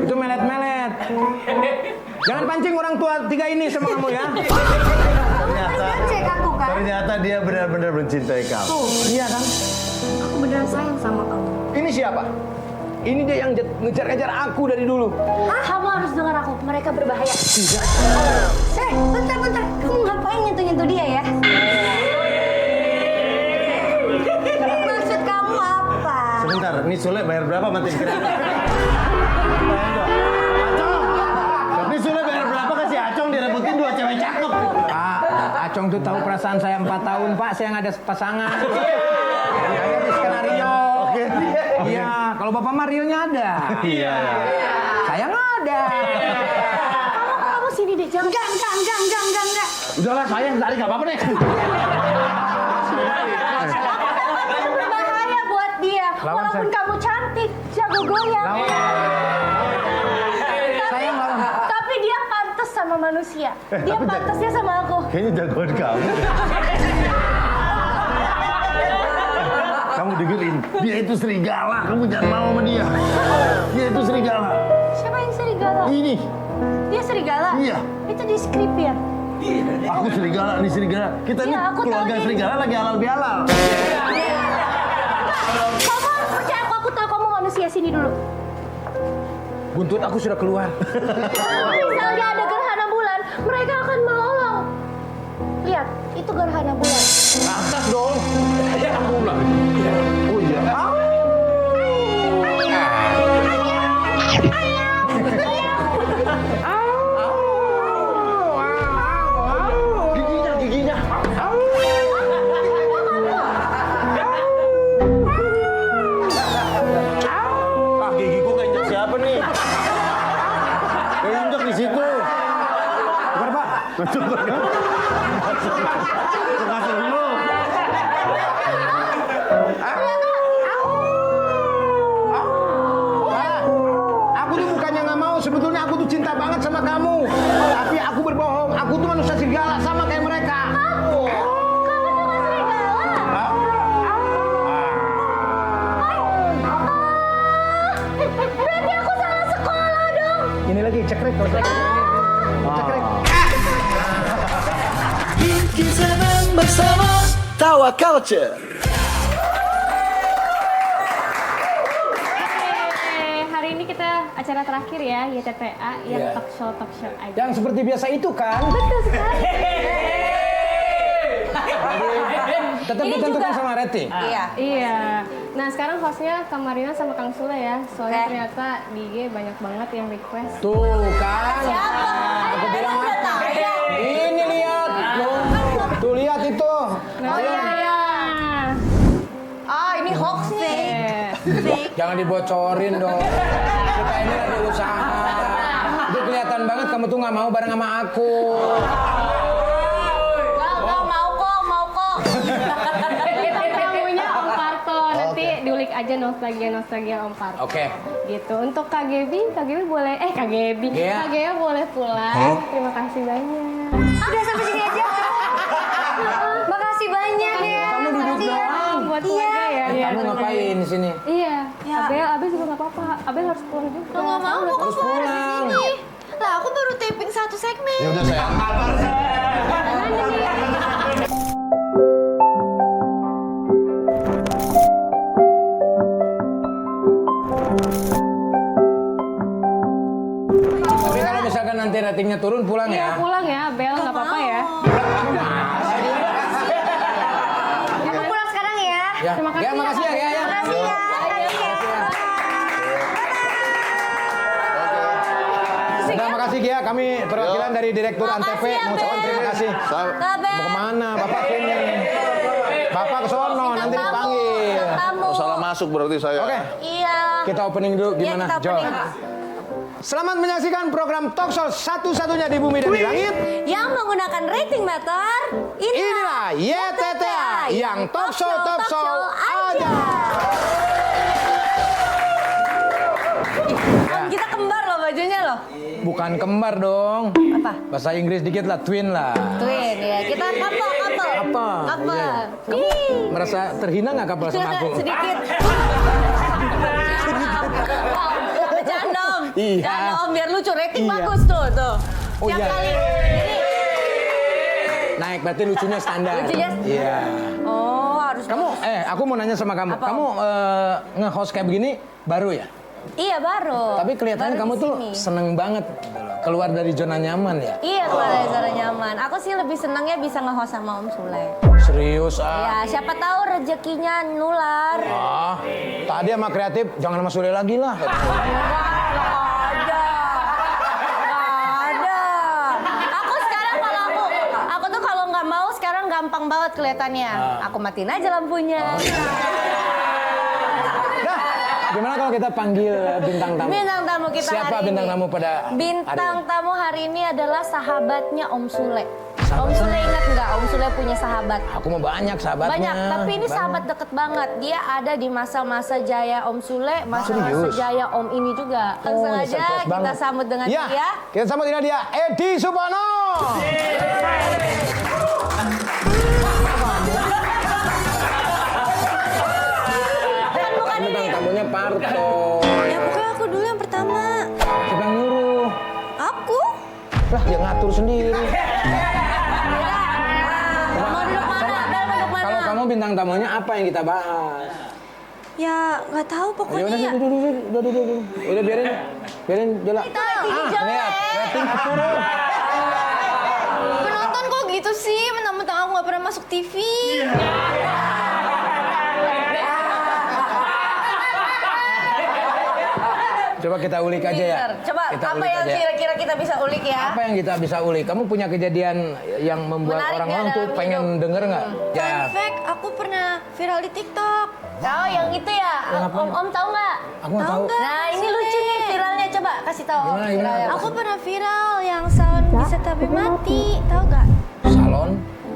Itu melet-melet. Jangan pancing orang tua tiga ini sama kamu ya. Ternyata, cek aku kan. ternyata dia benar-benar mencintai kamu. Iya kan? Aku beneran sayang sama kamu. Ini siapa? Ini dia yang ngejar-ngejar aku dari dulu. Hah? Kamu harus dengar aku. Mereka berbahaya. Bentar. Kamu ngapain nyentuh-nyentuh dia ya? Maksud kamu apa? Sebentar, ini Sule bayar berapa mati kreatif? Tapi Sule bayar berapa kasih Acong direbutin dua cewek cakep? Pak, Acong tuh tahu perasaan saya 4 tahun, Pak. Saya nggak ada pasangan. Yang ada di skenario. Oke. Iya, kalau Bapak Mario-nya ada. Iya. Saya nggak ada. Kamu sini deh. Jangan. Enggak. Udahlah sayang, tadi nggak apa-apa deh. Berbahaya buat dia. Lawan Walaupun saya. kamu cantik, jago goyang. Sayang lawan. Tapi dia pantas sama manusia. Dia tapi pantasnya sama aku. Kayaknya jagoan kamu. Kamu dengerin, dia itu serigala. Kamu jangan mau sama dia. Dia itu serigala. Siapa yang serigala? Ini, Dia serigala? Iya. Itu di skrip ya? aku serigala, ini serigala. Kita ini Iya, aku tahu keluarga dia. serigala lagi halal bihalal. Kamu harus percaya aku tahu kamu manusia. Sini dulu. Buntut aku sudah keluar. Kalau misalnya ada gerhana bulan, mereka akan melolong. Lihat, itu gerhana bulan. Atas dong. Oh iya. Giginya. Gigi gua keinjak siapa nih? Keinjak di situ. Bukan, Pak. Kasih dulu. Aku tuh bukannya nggak mau, sebetulnya aku tuh cinta banget sama kamu. Tapi aku berbohong, aku tuh manusia serigala sama kayak mereka. Berarti aku salah sekolah dong. Ini lagi cekrek kalau cekrek. Cekrek. Bikin senang bersama Tawa Culture. Hari ini kita acara terakhir ya, YTTA, yang talk show aja. Yang seperti biasa itu kan. Betul sekali. Tetap Ini ditentukan juga- sama rating. Iya. Nah sekarang hostnya Kang Marina sama Kang Sule ya. Soalnya ternyata di IG banyak banget yang request. Tuh kan. Aku bilang ini lihat. Tuh lihat itu. Nah, iya. Oh, ini hoax nih. Jangan dibocorin dong. Kita ini lagi usaha. Itu kelihatan banget kamu tuh nggak mau bareng sama aku. Mau kok. Kita tamunya Om Parto. Nanti diulik aja nostalgia Om Parto. Oke. Gitu. Untuk Kak Gebi boleh. Kak Gebi. Iya. Kak Gea boleh pulang. Terima kasih banyak. Udah sampai sini aja. Makasih banyak ya. Kamu duduk Makasih ya. doang. Buat keluarga ya. Kamu ngapain di sini? Iya. Abel juga nggak apa-apa. Abel harus pulang juga. Lo nggak mau, kok Harus keluar dari pulang. sini? Lah, aku baru taping 1 segmen. Ya udah sayang. nanti ratingnya turun pulang Iya ya. pulang ya, Bel nggak apa-apa ya. Aku pulang sekarang ya. Ya, Terima kasih ya, makasih ya, ya. Makasih ya. Udah, makasih Gia, kami perwakilan dari Direktur Antv Makasih ya, mengucapkan Ben. terima kasih. Kabar. Mau kemana? Bapak sini. Bapak ke sono, nanti dipanggil. Kamu. Oh, salah masuk berarti saya. Oke, Iya. kita opening dulu gimana, Iya, kita Jo? opening. Selamat menyaksikan program Talkshow satu-satunya di bumi dan di langit. Yang menggunakan rating meter. Inilah YTTA yang Talkshow aja. Kita kembar loh bajunya loh. Bukan kembar dong. Apa? Bahasa Inggris dikit lah, twin lah. Twin ya. Kita couple. Apa? Couple. Iya. Ih. Merasa terhina nggak couple sama aku? Sedikit. Bercanda om. Iya. Bercanda om biar lucu. Rating Iya. bagus tuh. Oh, Tiap iya. kali. Jadi, Naik berarti lucunya standar. Lucunya? Iya. oh harus. Kamu, aku mau nanya sama kamu. Apa, Kamu nge-host kayak begini baru ya? Iya baru. Tapi kelihatannya Baru kamu di tuh sini. seneng banget keluar dari zona nyaman ya? Iya keluar dari zona nyaman. Aku sih lebih senangnya bisa nge-host sama Om Sule. Serius Ya siapa tahu rezekinya nular. Ah, tadi sama kreatif jangan sama Sule lagi lah. Nggak ada. Aku sekarang aku tuh kalau nggak mau sekarang gampang banget kelihatannya. Aku matiin aja lampunya. Nah, gimana kalau kita panggil bintang tamu? Bintang tamu kita Siapa hari bintang ini? tamu pada Bintang hari tamu hari ini adalah sahabatnya Om Sule. Sahabat Om Sule ingat nggak? Om Sule punya sahabat. ini? Aku mau banyak sahabatnya. Banyak, tapi ini Banyak. sahabat deket banget. Dia ada di masa-masa jaya Om Sule, masa-masa serius? jaya Om ini juga. Langsung Oh, aja surprise kita banget. sambut dengan Ya, dia. kita sambut ini dia, Edi Supono. Bukan ini. Bintang tamunya Parto. Ya pokoknya aku dulu yang pertama. Siapa yang nyuruh? Aku? Lah, dia ngatur sendiri. Mau duduk mana? Bel mau duduk mana? Kalau kamu bintang tamunya apa yang kita bahas? Ya nggak tahu Ya pokoknya udah, ya. duduk. Udah biarin jalan. Kita jelek. Lihat, rating turun. Penonton kok gitu sih? Mentang-mentang aku nggak pernah masuk TV. Coba kita ulik aja ya. Pinter. Coba Kita apa ulik yang aja. kira-kira kita bisa ulik ya? Apa yang kita bisa ulik? Kamu punya kejadian yang membuat Menarik orang-orang ya tuh dalam pengen hidup. denger nggak? Ya. Fun fact, aku pernah viral di TikTok. Oh yang itu ya? Yang apa? Om tahu nggak? Aku nggak tahu. Nah ini lucu nih viralnya, coba kasih tahu. Gimana? Viralnya. Aku pernah viral yang sound bisa tapi mati, tahu gak? Salon.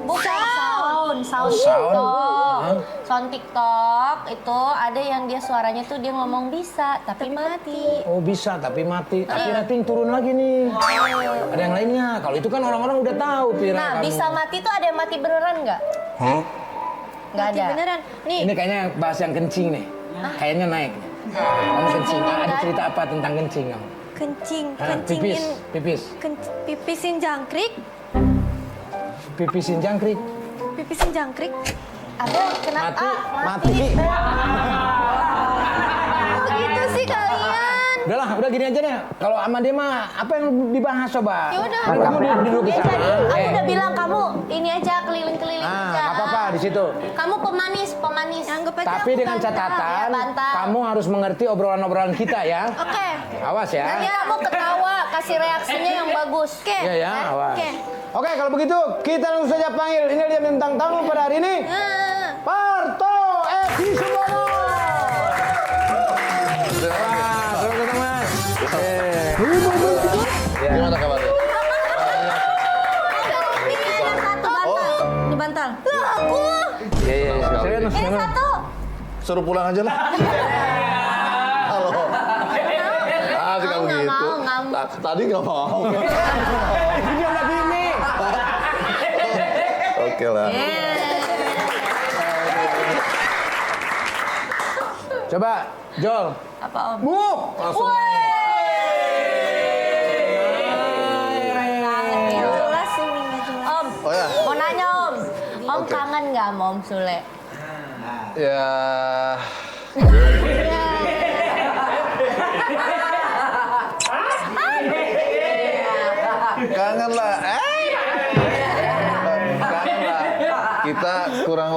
Bukan sound sound. TikTok. Hah? Sound TikTok itu ada yang dia suaranya tuh dia ngomong bisa tapi mati. Oh bisa tapi mati. Tapi rating turun lagi nih. Ada yang lainnya. Kalau itu kan orang-orang udah tahu viral Nah kamu. bisa mati tuh ada yang mati beneran nggak? Nggak Mati ada. beneran. Nih, Ini kayaknya bahas yang kencing nih. Kayaknya naik. Kamu kencing. Ada cerita apa tentang kencing kamu? kencing, Hah, pipis. pipisin jangkrik, Pipisin jangkrik. pipisin jangkrik. Ada kenapa? Mati. Begitu sih kalian. Udahlah, udah gini aja deh. Kalau sama dia mah apa yang dibahas coba? Ya udah. Kan kamu duduk di Ya sana. jadi, aku udah bilang kamu ini aja keliling-keliling aja. nggak apa-apa di situ. Kamu pemanis. Anggap aja Tapi aku dengan bantah. catatan, Ya, bantah. kamu harus mengerti obrolan-obrolan kita ya. Oke. Awas ya. Nanti kamu ketawa, kasih reaksinya yang bagus. Oke. Iya ya, awas. Oke. Oke, kalau begitu kita langsung saja panggil. Ini dia bintang tamu pada hari ini. Parto Edi Supono. Wah, selamat datang Mas. Gimana kabarnya? Yang satu bantal. Di bantal. Aku. Iya. Serius, Ini gimana? satu. Suruh pulang aja lah. Halo. Asik kamu Nggak gitu. mau, nggak mau. Tadi nggak mau. Dia udah gini. Oke lah. Coba, Jol. Apa om? Buk. Langsung. Kangen ya. Jelas ini nggak jelas. Om, Oh ya. mau nanya om. Om Oke. kangen nggak sama Om Sule? Ya.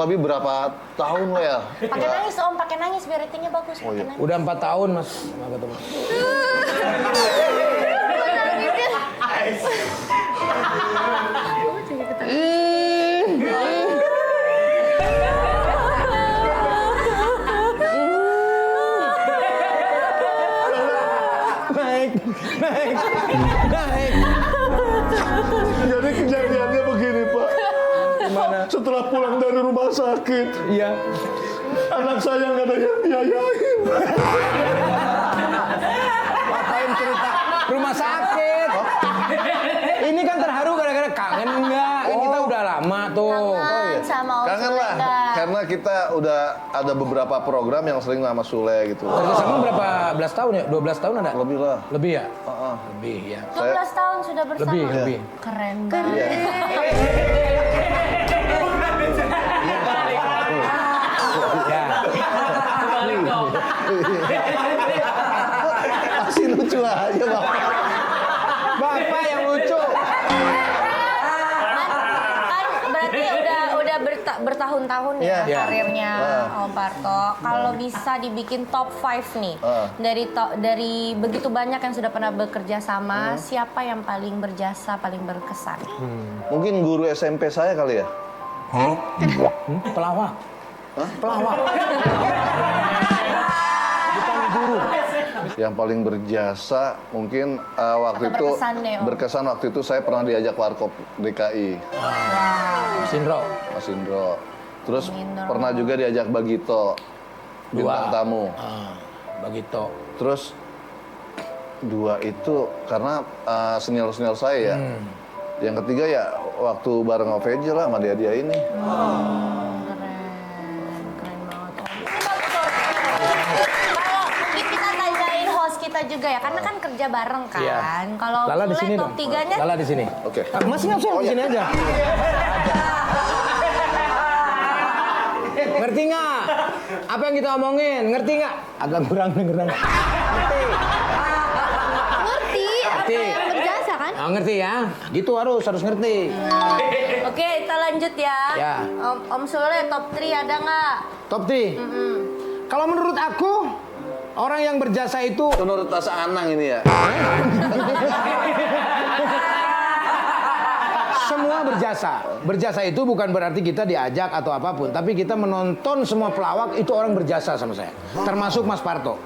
lebih berapa tahun lo ya? Pakai nangis Om, pakai nangis biar ratingnya bagus. Oh, iya. Pakai nangis. Udah 4 tahun Mas nggak ketemu. Naik. Jadi kejadiannya begini Pak. Gimana? Setelah pulang dari rumah sakit, Iya. anak saya nggak ada yang biayain. Ngapain cerita rumah sakit? Ini kan terharu gara-gara kangen enggak? Kan kita udah lama tuh. Kangen sama Om Kangen lah, Sulenda. karena kita udah ada beberapa program yang sering sama Sule gitu. Kerjasama berapa belas tahun ya? 12 tahun ada? Lebih lah. Lebih ya? Lebih ya. 12 tahun sudah bersama. Lebih. Keren banget. Ya. Masih lucu aja Bang. Bapak yang lucu. Kan berarti udah bertahun-tahun ya Iya. karirnya Om Parto. Kalau bisa dibikin top 5 nih. Dari begitu banyak yang sudah pernah bekerja sama, siapa yang paling berjasa, paling berkesan? Mungkin guru SMP saya kali ya? Pelawak. Pelawak. Bukan guru. Yang paling berjasa mungkin waktu Atau itu berkesan deh, Om. berkesan waktu itu saya pernah diajak warkop DKI Mas Indro. Mas Indro. Terus Indro. pernah juga diajak Bagito bintang tamu. Begitu. Terus 2 itu karena senior saya ya. Yang ketiga ya waktu bareng OVJ lah sama dia ini. Keren banget Om. Ini bagus Om. Kalau kita tanyain host kita juga ya, karena kan kerja bareng kan. Iya. Kalau Lala di Sule sini top dong. 3-nya Lala di sini. Oke. Mas nggak usah di sini aja. Ngerti nggak? Apa yang kita omongin? Ngerti nggak? Agak kurang dengeran. Ngerti? ngerti apa Ngerti. yang berjasa kan? Ah, ngerti ya? Gitu harus ngerti. Oke, kita lanjut ya. Ya. Om Sule top 3 ada nggak? Top 3. Kalau menurut aku, orang yang berjasa itu Menurut Tas Anang ini ya. semua berjasa. Berjasa itu bukan berarti kita diajak atau apapun, tapi kita menonton semua pelawak itu orang berjasa sama saya. Termasuk Mas Parto.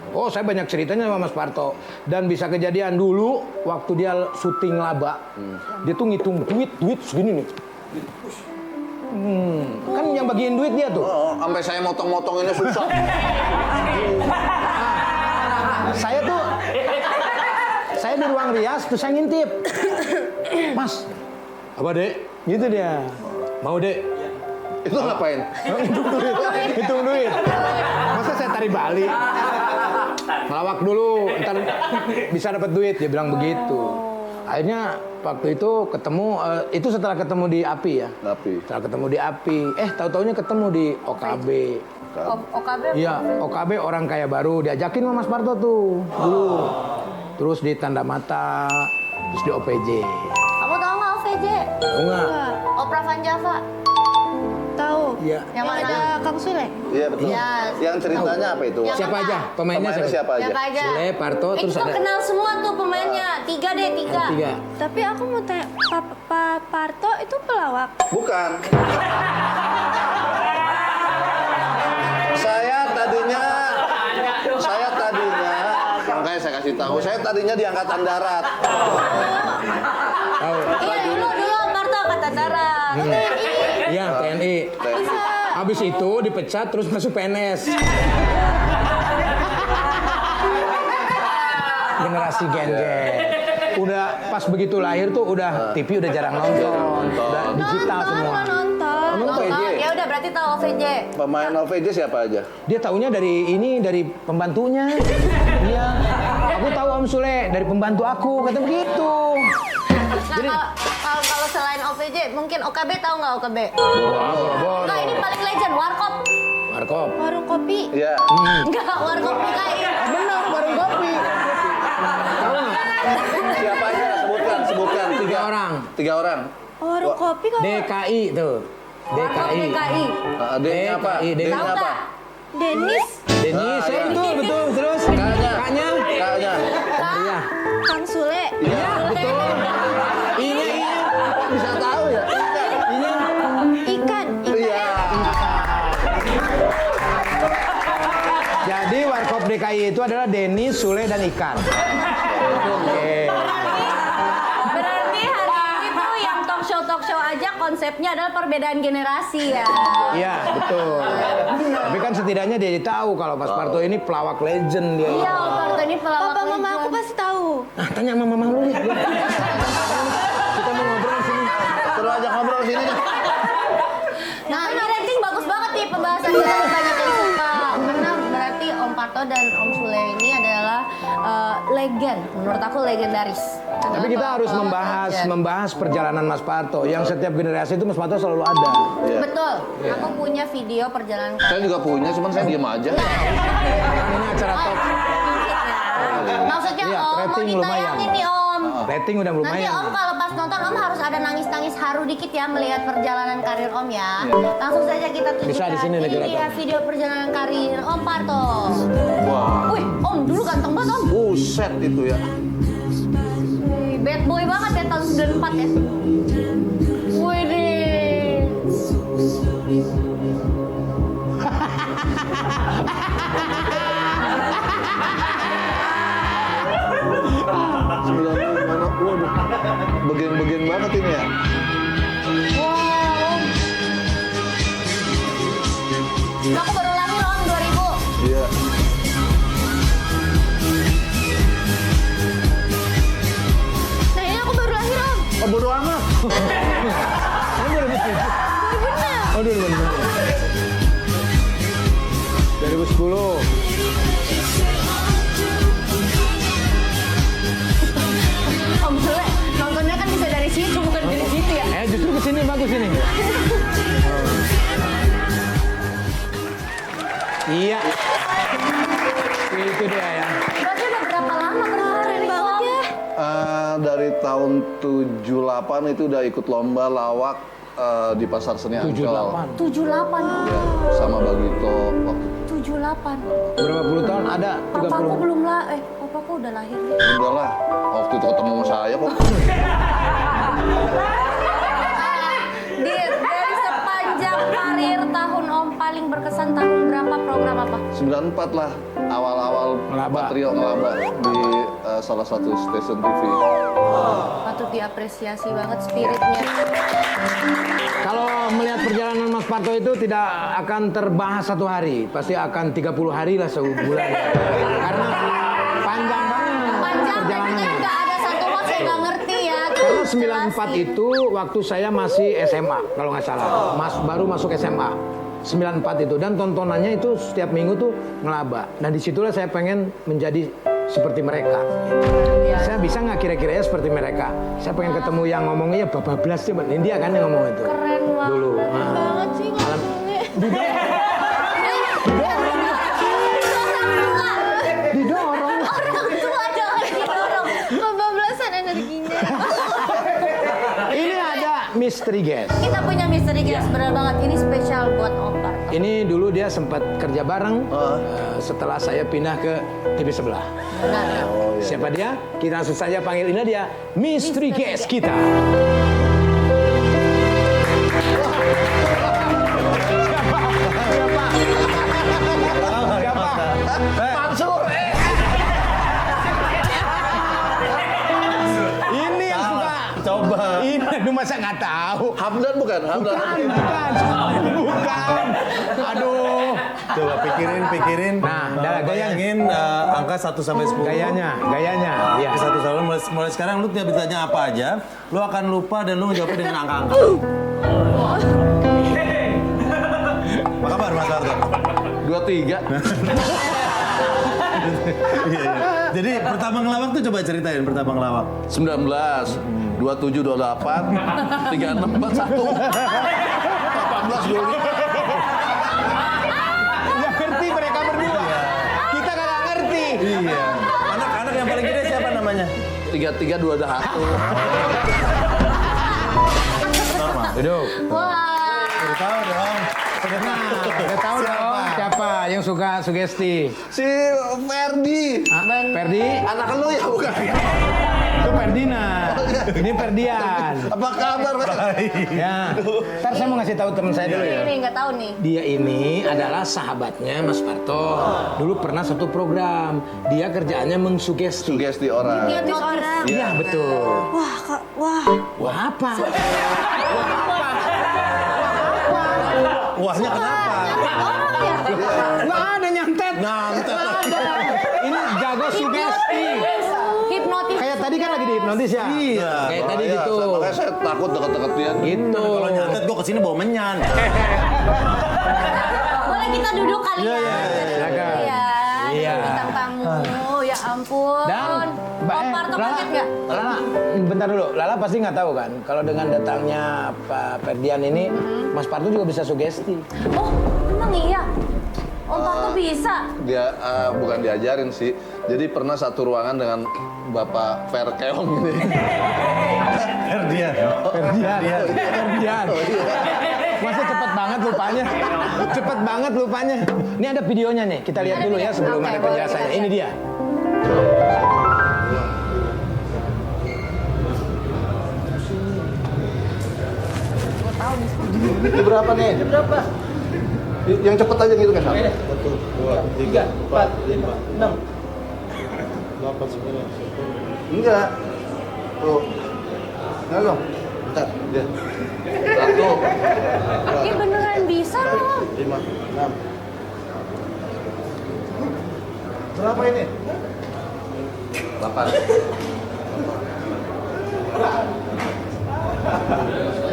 Oh, saya banyak ceritanya sama Mas Parto. Dan bisa kejadian dulu waktu dia syuting laba, dia tuh ngitung duit segini nih. Kan yang bagiin duit dia tuh. Oh, sampai saya motong-motonginnya susah. Saya di ruang rias terus saya ngintip. Mas, apa dek? Gitu dia. Mau dek? Itu ngapain? Hitung duit. Masa saya tarik balik? Ngelawak dulu, ntar bisa dapat duit. Dia bilang begitu. Akhirnya waktu itu ketemu, itu setelah ketemu di API ya. Tapi Setelah ketemu di API, tahu-taunya ketemu di OKB. OKB? Iya, OKB orang kaya baru. Diajakin sama Mas Parto tuh dulu. Terus di Tanda Mata, terus di OPJ. Kamu tahu nggak OVJ? Tahu nggak? Opera Van Java. Tahu. Iya. Yang mana? Ada Kang Sule. iya betul. Iya. Yang ceritanya apa itu? Yang Siapa apa? aja? Pemainnya siapa? siapa aja? Siapa aja? Sule, Parto, terus Kita ada kenal semua tuh pemainnya. 3 deh, 3. 3. Tapi aku mau tanya, Pak Parto itu pelawak. Bukan. Saya tadinya, makanya saya kasih tahu. Saya tadinya di Angkatan Darat. Tahu? Iya, dulu Parto Angkatan Darat. Iya, TNI. Habis itu dipecat terus masuk PNS. Generasi gen-gen. Udah pas begitu lahir tuh udah TV udah jarang nonton. Udah digital semua. Nonton. OVJ. Ya udah berarti tahu OVJ. Pemain OVJ siapa aja? Dia taunya dari pembantunya. Iya. Aku tahu Om Sule dari pembantu aku, kata begitu. Nah, kalau selain OVJ, mungkin OKB tahu nggak OKB? Boro-boro. Enggak, ini paling legend, Warkop. Warkop. Warung kopi. Iya. Enggak, Warkop PKI. Benar, warung kopi. Tahu nggak? Siapa aja? Sebutkan. 3 orang. 3 orang. Warung kopi kok. DKI tuh. Warkop DKI. D-nya apa? DKI. D-nya Tahu apa? nggak? Denis. Denis, iya. betul. Terus K-nya. K-nya. K-nya. Iya. Kang Sule. Iya, betul. Iya. Bisa tahu ya? Ikan. Iya. Jadi Warkop DKI itu adalah Denis, Sule, dan Ikan. Oke. Berarti hari ini tuh yang talk show aja konsepnya adalah perbedaan generasi ya. Iya, betul. Tapi kan setidaknya dia tahu kalau Mas Parto ini pelawak legend dia. Iya, Om Parto ini pelawak. Papa mama aku pasti tahu. Ah, tanya sama mama lu ya. Kita mau ngobrol sini. Terus aja ngobrol sini aja. Nah, ini rating bagus banget nih pembahasan kita banyak yang suka. Karena berarti Om Parto dan Om Sule ini adalah legend. Menurut aku legendaris. Tapi kita harus membahas perjalanan Mas Parto. Yang setiap generasi itu Mas Parto selalu ada. Iya. Betul. Aku punya video perjalanan Saya juga punya, cuman saya diem aja. Kan ini acara top. Maksudnya Iya, Om, mau rating ditayangin lumayan. nih Om. Rating udah Nanti lumayan. Om kalau pas nonton Om harus ada nangis-nangis haru dikit ya melihat perjalanan karir Om ya. Langsung saja kita tunjukkan. Bisa di sini nih, Ini dia kelihatan. video perjalanan karir Om Parto. Wah, Wih, Om dulu ganteng banget Om. buset itu ya. Wih, bad boy banget ya tahun 94 ya. Wih deh. Mana? Waduh, bagian-bagian banget ini ya. Wow, Om. Aku baru lahir Om 2000. Iya. Nah ini aku baru lahir om. Oh, bodo amat. Oh, 2010. Om Sule, nontonnya kan bisa dari situ bukan dari situ ya. Justru kesini bagus ini. Iya. Itu dia ya. Berarti udah berapa lama berkarir banget ya? Dari tahun 78 itu udah ikut lomba lawak di Pasar Seni Ancol. 78. Ya, sama Bagito waktu 78. Berapa puluh tahun? Ada 30. Papaku belum papaku udah lahir deh. udah lah. Waktu itu ketemu sama saya kok. Dit, dari sepanjang karir tahun Om paling berkesan tahun berapa program apa? 94 lah, awal-awal Ngelaba. Patrio ngelaba di salah satu stasiun TV. Patut diapresiasi banget spiritnya. Kalau melihat perjalanan Mas Parto itu tidak akan terbahas satu hari, pasti akan 30 hari lah sebulan. Karena panjang banget Panjang, tapi perjalanannya. kan nggak ada satu hal saya nggak ngerti ya. Karena Jelasin. 94 itu waktu saya masih SMA kalau nggak salah, baru masuk SMA. 94 itu dan tontonannya itu setiap minggu tuh ngelaba. Dan disitulah saya pengen menjadi seperti mereka. Saya bisa nggak kira-kira ya seperti mereka? Saya pengen ketemu yang ngomongnya bablas sih, India kan yang ngomong itu. Keren banget. Dulu. Banget sih Om Sule. Didorong. Orang tua jangan didorong. Kebablasan energinya. Ini ada mystery guest. Kita punya misteri guest, bener banget. Ini spesial buat Om Parto. Ini dulu dia sempat kerja bareng setelah saya pindah ke TV sebelah. Benar. Siapa dia? Kita langsung saja panggil ini dia mystery guest kita. Mansur. Ini yang suka. Coba. Ini aduh masa nggak tahu. Hamdan bukan? Hamdan. Bukan. Aduh. Coba pikirin. Nah, udah gaya. Bayangin angka 1 sampai 10. Gayanya. Iya. Ke 1 sampai mulai sekarang lu tiap ditanya apa aja, lu akan lupa dan lu menjawabnya dengan angka-angka. Apa kabar Mas Parto? 23. Iya. Jadi pertama ngelawak tuh coba ceritain pertama ngelawak. 19, 27, 28, 36, 41, 18, 25. Ya ngerti mereka berdua. Kita nggak ngerti. Iya. Anak-anak yang paling gede siapa namanya? 33, 21. Normal. Duduk. Wah. Tahu dong. Udah tahu dong siapa yang suka sugesti? Si Ferdi. Ferdi? Anak lu ya bukan? Itu Ferdinand. Ini Ferdian. Apa kabar? Ya. Ntar saya mau ngasih tahu teman saya dulu ya. Ini nggak tahu nih. Dia ini adalah sahabatnya Mas Parto. Dulu pernah satu program. Dia kerjaannya mengsugesti. Sugesti orang. Hipnotis orang. Iya betul. Wah, Kak, wah. Wah apa? Wahnya kenapa? Nggak ada nyantet. Nyantet. Nggak ada. Ini jago sugesti. Hipnotis. Kayak tadi kan lagi dihipnotis ya? Iya. Kayak tadi gitu. Makanya saya takut deket-deket dia. Gitu. Kalau nyantet gue kesini bawa menyan. Boleh kita duduk kali ya? silakan. Iya. Iya. Bintang tamu. Ya ampun. Dan Om Parto kaget nggak? Lala, bentar dulu. Lala pasti nggak tahu kan kalau dengan datangnya Pak Ferdian ini, Mas Parto juga bisa sugesti. Oh, emang iya? Om Parto bisa? Dia bukan diajarin sih. Jadi pernah satu ruangan dengan Bapak Ferkeong ini. Ferdian. Ferdian. Masa cepet banget lupanya? Cepet banget lupanya. Ini ada videonya nih. Kita lihat dulu ya sebelum Oke, ada boleh, penjelasannya. kita Ini lihat. dia. Ini berapa nih? Berapa? Yang cepet aja gitu kan? 1, 2, 3, 4, 5, 6. 8, 9, 10. Enggak. Tuh. Enggak dong. Bentar. Dia. 1, Ini beneran bisa loh. 5, 6. Berapa ini? 8.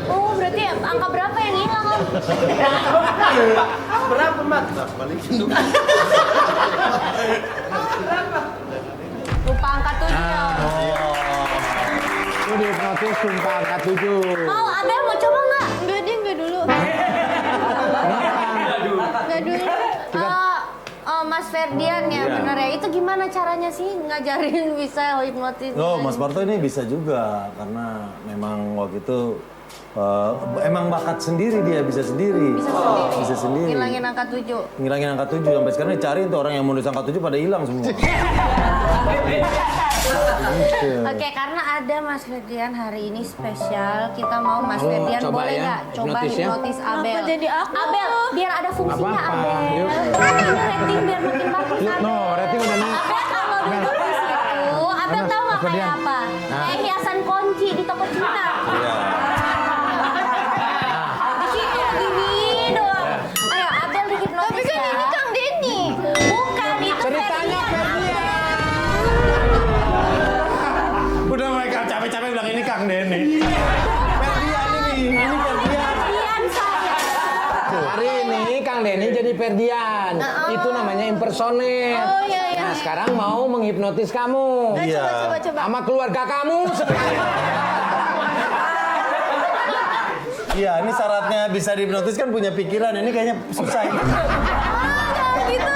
Oh, berarti angka berapa yang hilang, Om? Berapa, Mak? Balikin dulu. Lupa angka 7 ya, Om. Ini dihipnotis sumpah angkat 7. Mau, Abel mau coba nggak? Enggak deh, enggak dulu. Enggak dulu. Mas Ferdian ya, bener ya. Itu gimana caranya sih ngajarin bisa hipnotis? Oh, Mas Parto ini bisa juga karena memang waktu itu emang bakat sendiri dia bisa sendiri. Bisa sendiri. Ngilangin angka 7. Ngilangin angka 7 sampai sekarang dicari tuh orang yang mau nulis angka 7 pada hilang semua. Oke, karena ada Mas Ferdian hari ini spesial, kita mau Mas Ferdian coba boleh ya, nggak coba hipnotis ya? hipnotis Abel? Kenapa jadi aku? Abel, biar ada fungsinya Apa-apa, Abel. yuk. Ini rating biar makin bagus Yuk, Abel. no, rating udah naik. Abel kalau duduk di situ, Abel tahu nggak Ferdian. kayak apa? Kayak hiasan kunci di toko Cina. Di situ begini doang. Ayo Abel dihipnotis Tapi kan ya. ini Kang Denny. Bukan, itu Ceritanya Ferdian. Udah mereka capek-capek bilang ini Kang Denny. Ferdian ini Ferdian. Ferdian saya. Hari ini Kang Denny jadi Ferdian. Itu namanya impersonate. Oh, iya, iya. Nah, sekarang mau menghipnotis kamu. Iya. Coba. Sama keluarga kamu sebenarnya. Iya, ini syaratnya bisa dihipnotis kan punya pikiran. Ini kayaknya susah ini. Gitu.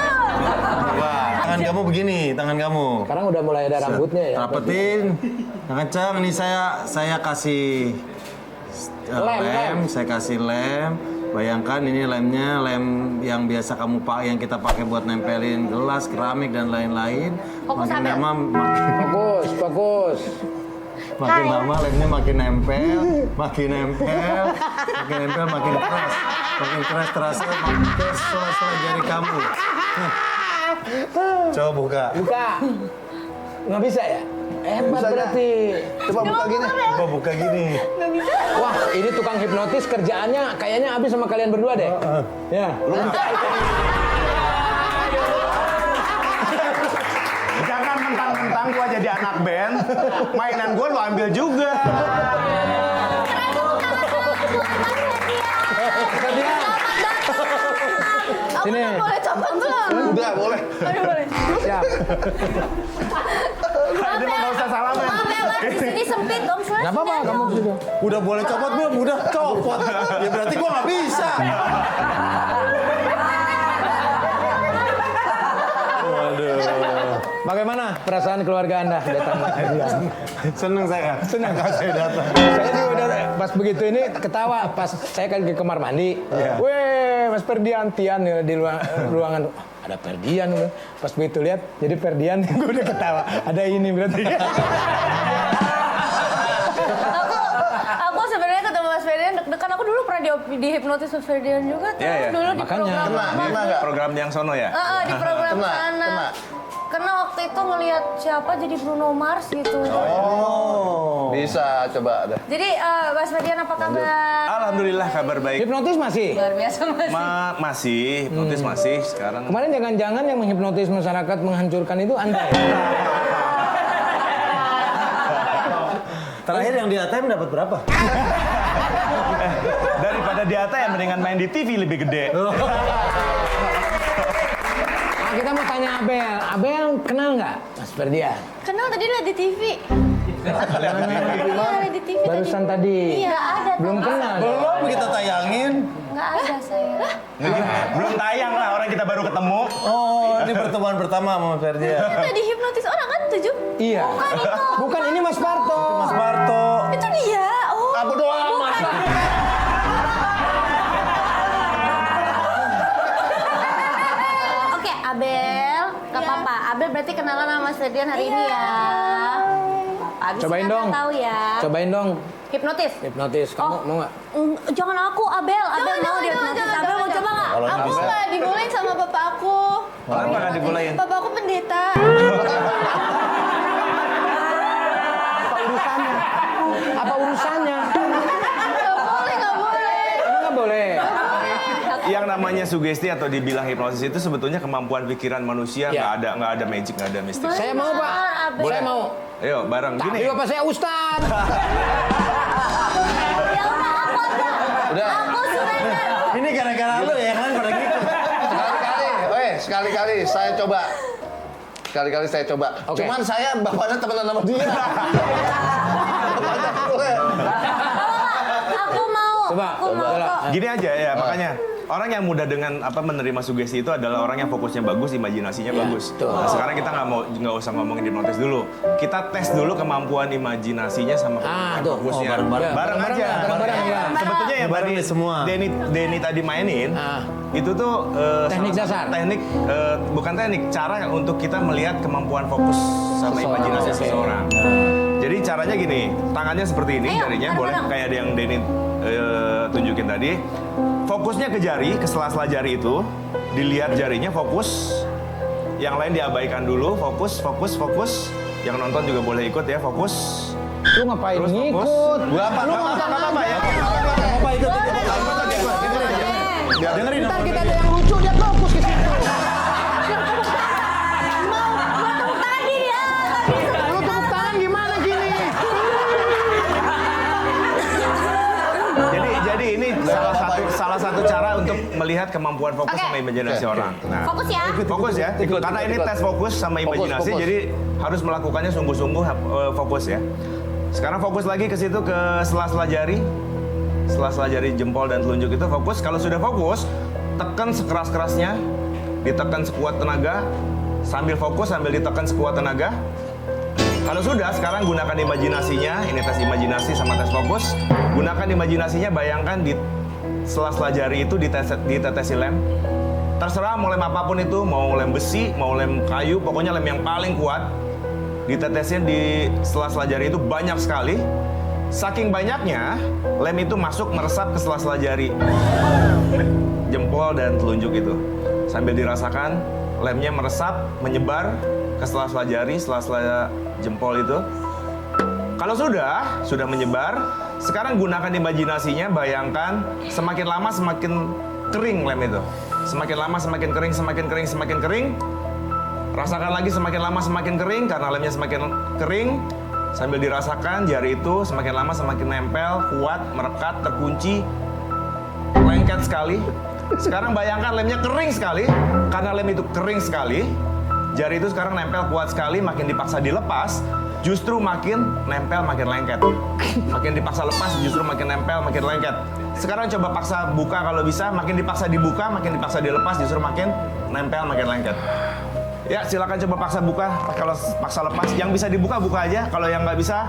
Wah, tangan kamu begini, tangan kamu. Sekarang udah mulai ada rambutnya ya. Rapetin, yang kencang. Ini saya kasih lem, saya kasih lem. Bayangkan ini lemnya, lem yang biasa kamu pakai, yang kita pakai buat nempelin gelas, keramik dan lain-lain. Fokus, Makin Abel. lama, Fokus. makin lama lemnya makin nempel, makin nempel, makin keras terasa, makin ke sela-sela jari kamu. Coba buka. Buka. Nggak bisa ya? Hebat Bisa, berarti. Coba buka gini. Coba buka gini. Wah, ini tukang hipnotis kerjaannya kayaknya habis sama kalian berdua deh. Ya. Jangan mentang-mentang gua jadi anak band, mainan gua lu ambil juga. Sini. Boleh copot belum? Udah, boleh. Aduh, boleh. Siap. Ini mah nggak usah salaman. Abel, di sini sempit Om. Nggak apa-apa, kamu situ. Udah boleh copot belum? Udah copot. Ya berarti gua nggak bisa. Waduh. Bagaimana perasaan keluarga Anda datang Mas Ferdian? Seneng saya. Senang. Saya datang. Saya juga udah pas begitu ini ketawa pas saya kan ke kamar mandi. Iya. Weh, Mas Ferdian Tian ya, di ruangan. Ada Ferdian. Pas begitu lihat jadi Ferdian gue udah ketawa. Ada ini berarti. Aku sebenarnya ketemu Mas Ferdian deg-degan. Aku dulu pernah di hipnotis Mas Ferdian juga tuh. Iya, iya. Dulu di Makanya. program apa? Kena nggak? Program yang sono ya? Di program Kena, sana. kena. Karena waktu itu ngelihat siapa jadi Bruno Mars gitu. Oh. Bisa coba ada. Jadi Mas Ferdian apa kabar? Alhamdulillah kabar baik. Hipnotis masih? Luar biasa Mas. Masih, hipnotis masih sekarang. Kemarin jangan-jangan yang menghipnotis masyarakat menghancurkan itu Anda ya? Terakhir yang di ATM dapat berapa? Daripada di ATM mendingan main di TV lebih gede. Nah, kita mau tanya Abel. Abel kenal nggak Mas Ferdian? Kenal tadi lihat di TV. Iya, di TV Barusan tadi. Iya, ada. Belum kenal. Belum kita tayangin. Nggak ada saya. Belum tayang lah, orang kita baru ketemu. Oh, ini pertemuan pertama sama Mas Ferdian. Tadi hipnotis orang kan 7? Iya. Bukan itu. Bukan, ini Mas Parto. Mas Parto. Itu dia. Oh. Apa doang mas? Oke, Abel, nggak apa-apa. Abel berarti kenalan sama Mas Ferdian hari ini ya. Abis Cobain kan dong. Tahu ya. Cobain dong Hipnotis. hipnotis. Kamu mau nggak? Jangan aku, Abel. Abel mau dia hipnotis. Abel mau coba nggak? Aku nggak dibolehin sama bapak aku. Kenapa nggak dibolehin? Bapak aku pendeta. Apa urusannya? Nggak boleh. Emang nggak boleh. Yang namanya sugesti atau dibilang hipnosis itu sebetulnya kemampuan pikiran manusia, Ya. nggak ada magic, nggak ada mistik. Saya mau Pak. Abel. Saya mau. Ayo bareng Tapi gini. bapak saya Ustad. Ya udah, aku aja. Udah. Aku surrender. Ini gara-gara lu ya kan pada gitu. Sekali-kali saya coba. Sekali-kali saya coba. Oke. Cuman saya bapaknya temenan sama dia. Bapaknya boleh. Aku mau. Coba. Aku mau kok. Gini aja ya, makanya orang yang mudah dengan menerima sugesti itu adalah orang yang fokusnya bagus, imajinasinya bagus. betul. Nah, sekarang kita nggak usah ngomongin hipnotis dulu. Kita tes dulu kemampuan imajinasinya sama kemampuan tuh. fokusnya. Oh, bareng-bareng. Bareng aja. Bareng-bareng, ya. Sebetulnya yang Bareng tadi nih semua. Denny tadi mainin, itu tuh Teknik salah satu dasar. teknik bukan teknik, cara untuk kita melihat kemampuan fokus sama imajinasi seseorang. Jadi caranya gini, tangannya seperti ini, Ayo, jarinya boleh bareng-bareng. kayak yang Denny tunjukin tadi. Fokusnya ke jari, ke sela-sela jari itu, dilihat jarinya fokus. Yang lain diabaikan dulu, fokus. Yang nonton juga boleh ikut ya, fokus. Lu ngapain Terus ngikut? fokus. Lu Apa ya? Apa ikut? Dengerin Ntar kita ada yang lucu dia fokus ke situ. Tadi ya. Lu tepuk tangan gimana gini? Jadi ini salah satu cara untuk melihat kemampuan fokus Oke. sama imajinasi orang. Nah, Fokus ya. fokus ya. Karena ini tes fokus sama imajinasi, fokus. jadi harus melakukannya sungguh-sungguh fokus ya. Sekarang fokus lagi ke situ ke sela-sela jari. Sela-sela jari jempol dan telunjuk itu fokus. Kalau sudah fokus, tekan sekeras-kerasnya, ditekan sekuat tenaga, sambil fokus sambil ditekan sekuat tenaga. Kalau sudah, sekarang gunakan imajinasinya. Ini tes imajinasi sama tes fokus. Gunakan imajinasinya, bayangkan di sela-sela jari itu ditetesi lem. Terserah mau lem apapun itu, mau lem besi, mau lem kayu, pokoknya lem yang paling kuat. Ditetesin di sela-sela jari itu banyak sekali. Saking banyaknya, lem itu masuk meresap ke sela-sela jari. Jempol dan telunjuk itu. Sambil dirasakan, lemnya meresap, menyebar ke sela-sela jari, sela-sela jempol itu. Kalau sudah menyebar, sekarang gunakan imajinasinya, bayangkan semakin lama semakin kering lem itu. Semakin lama semakin kering, semakin kering, semakin kering. Rasakan lagi semakin lama semakin kering, karena lemnya semakin kering. Sambil dirasakan jari itu semakin lama semakin nempel, kuat, merekat, terkunci, lengket sekali. Sekarang bayangkan lemnya kering sekali, karena lem itu kering sekali. Jari itu sekarang nempel kuat sekali, makin dipaksa dilepas, justru makin nempel, makin lengket. Makin dipaksa lepas, justru makin nempel, makin lengket. Sekarang coba paksa buka kalau bisa, makin dipaksa dibuka, makin dipaksa dilepas, justru makin nempel, makin lengket. Ya silakan coba paksa buka. Kalau paksa lepas, yang bisa dibuka buka aja. Kalau yang nggak bisa,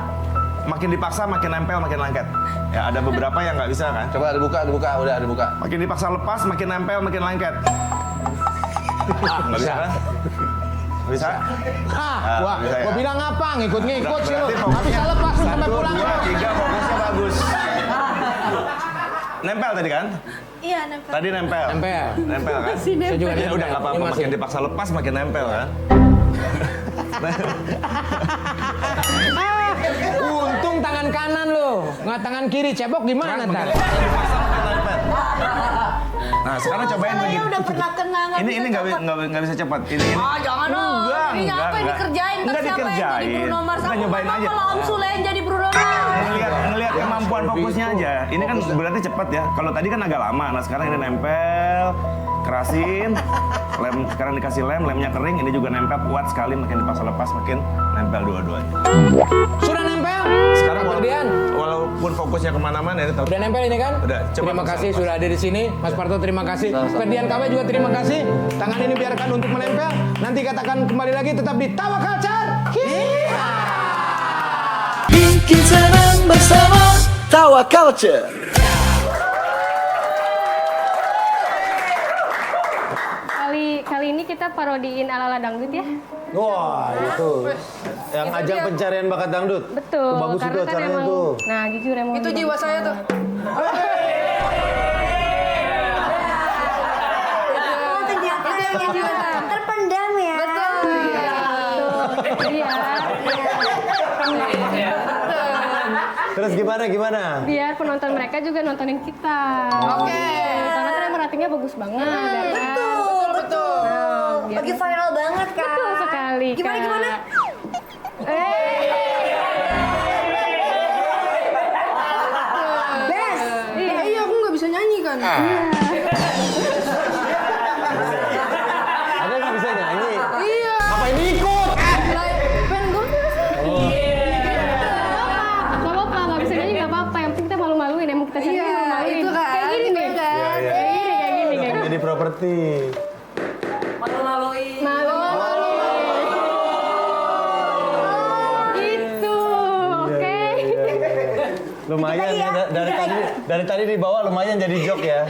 makin dipaksa makin nempel makin lengket. Ya ada beberapa yang nggak bisa kan. Coba dibuka, udah dibuka. Makin dipaksa lepas makin nempel makin lengket. Nggak bisa kan? Bisa? Wah, bisa ya? gua bilang apa? Ngikut-ngikut sih lu. Berarti Nggak bisa lepas lu sampai 1, pulang. 2, 3, fokusnya bagus. Nempel tadi kan? Iya, nempel. Tadi nempel. Nempel kan? Saya juga Ya udah nggak apa-apa, Ini masih. makin dipaksa lepas makin nempel kan? Untung tangan kanan lu, nggak tangan kiri. Cebok gimana ntar? Nah sekarang cobain Saya begitu. udah pernah kena, Ini nggak bisa cepat. Ini. Ah, jangan dong. Ini apa yang enggak. dikerjain? Ntar Enggak siapa yang jadi dikerjain. Bruno Mars? Kita Aku nyobain nggak aja. mau kalau Om Sule yang jadi Bruno Mars. Ngelihat kemampuan fokusnya aja. Ini kan berarti cepat ya. Kalau tadi kan agak lama. Nah sekarang ini nempel, kerasin, lem sekarang dikasih lemnya kering. Ini juga nempel kuat sekali. Makin dipaksa lepas makin nempel dua-duanya. Sudah nempel? Sekarang Ferdian, walaupun fokusnya kemana-mana ini udah nempel ini kan? Udah, coba Terima paksa kasih lepas. sudah ada di sini. Mas Parto terima kasih. Ferdian KW juga terima kasih. Tangan ini biarkan untuk menempel. Nanti katakan kembali lagi tetap di Tawa Culture. Bikin senang bersama Tawa Culture. Kali ini kita parodiin ala-ala dangdut ya. Wah, itu. Yang ajang pencarian bakat dangdut. Betul. Bagus itu karena kan acaranya emang, tuh. Nah, jujur emang Itu jiwa saya tuh. Oh, ternyata yang terpendam ya. Iya. Terus gimana? Biar penonton mereka juga nontonin kita. Oke. Karena kan emang ratingnya bagus banget. ya kan? Betul. Nah, biar Lagi viral banget kan. Betul sekali. Gimana? Kak. Best. Iya, aku nggak bisa nyanyi kan. Ada nggak bisa nyanyi? Iya. Ngapain ikut? Pengen gue. Gak apa-apa, gak bisa nyanyi gak apa-apa. Yang penting kita malu-maluin, emang kita sendiri Iya, malu-maluin. itu kan. Kayak gini nih. Kayak gini. Jadi properti. Malu-maluin. Gitu, oke. Lumayan ya, dari tadi dibawa lumayan jadi jok ya.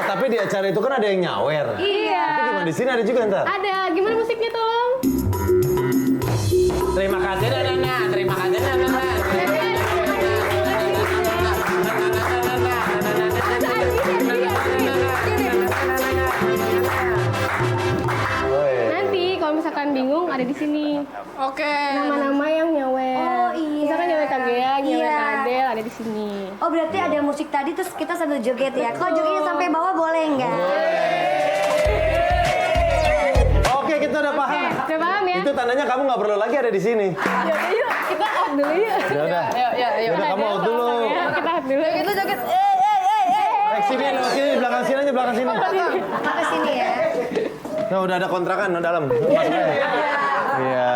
Tapi di acara itu kan ada yang nyawer. Iya. Tapi gimana di sini ada juga ntar? Ada, gimana musiknya tolong? Terima kasih Nana. Terima kasih Nana. Nanti kalau misalkan bingung ada di sini. Oke. Nama-nama yang nyawer. Oh, iya. Misalkan nyawer Kagea, nyawer Iya. Kadel ada di sini. Oh, berarti ada musik tadi terus kita sambil joget ya. Kalau jogetnya sampai bawah boleh nggak? Oke, kita udah paham. Udah paham ya? Itu tandanya kamu nggak perlu lagi ada di sini. Yuk, kita out dulu yuk. Ya udah. Ya. Udah kamu out dulu. Kita out dulu. Kita joget. Sini, lewat sini, belakang sini aja, belakang sini. Kita ke sini ya. Nah, udah ada kontrakan di dalam. Masuk aja. Iya.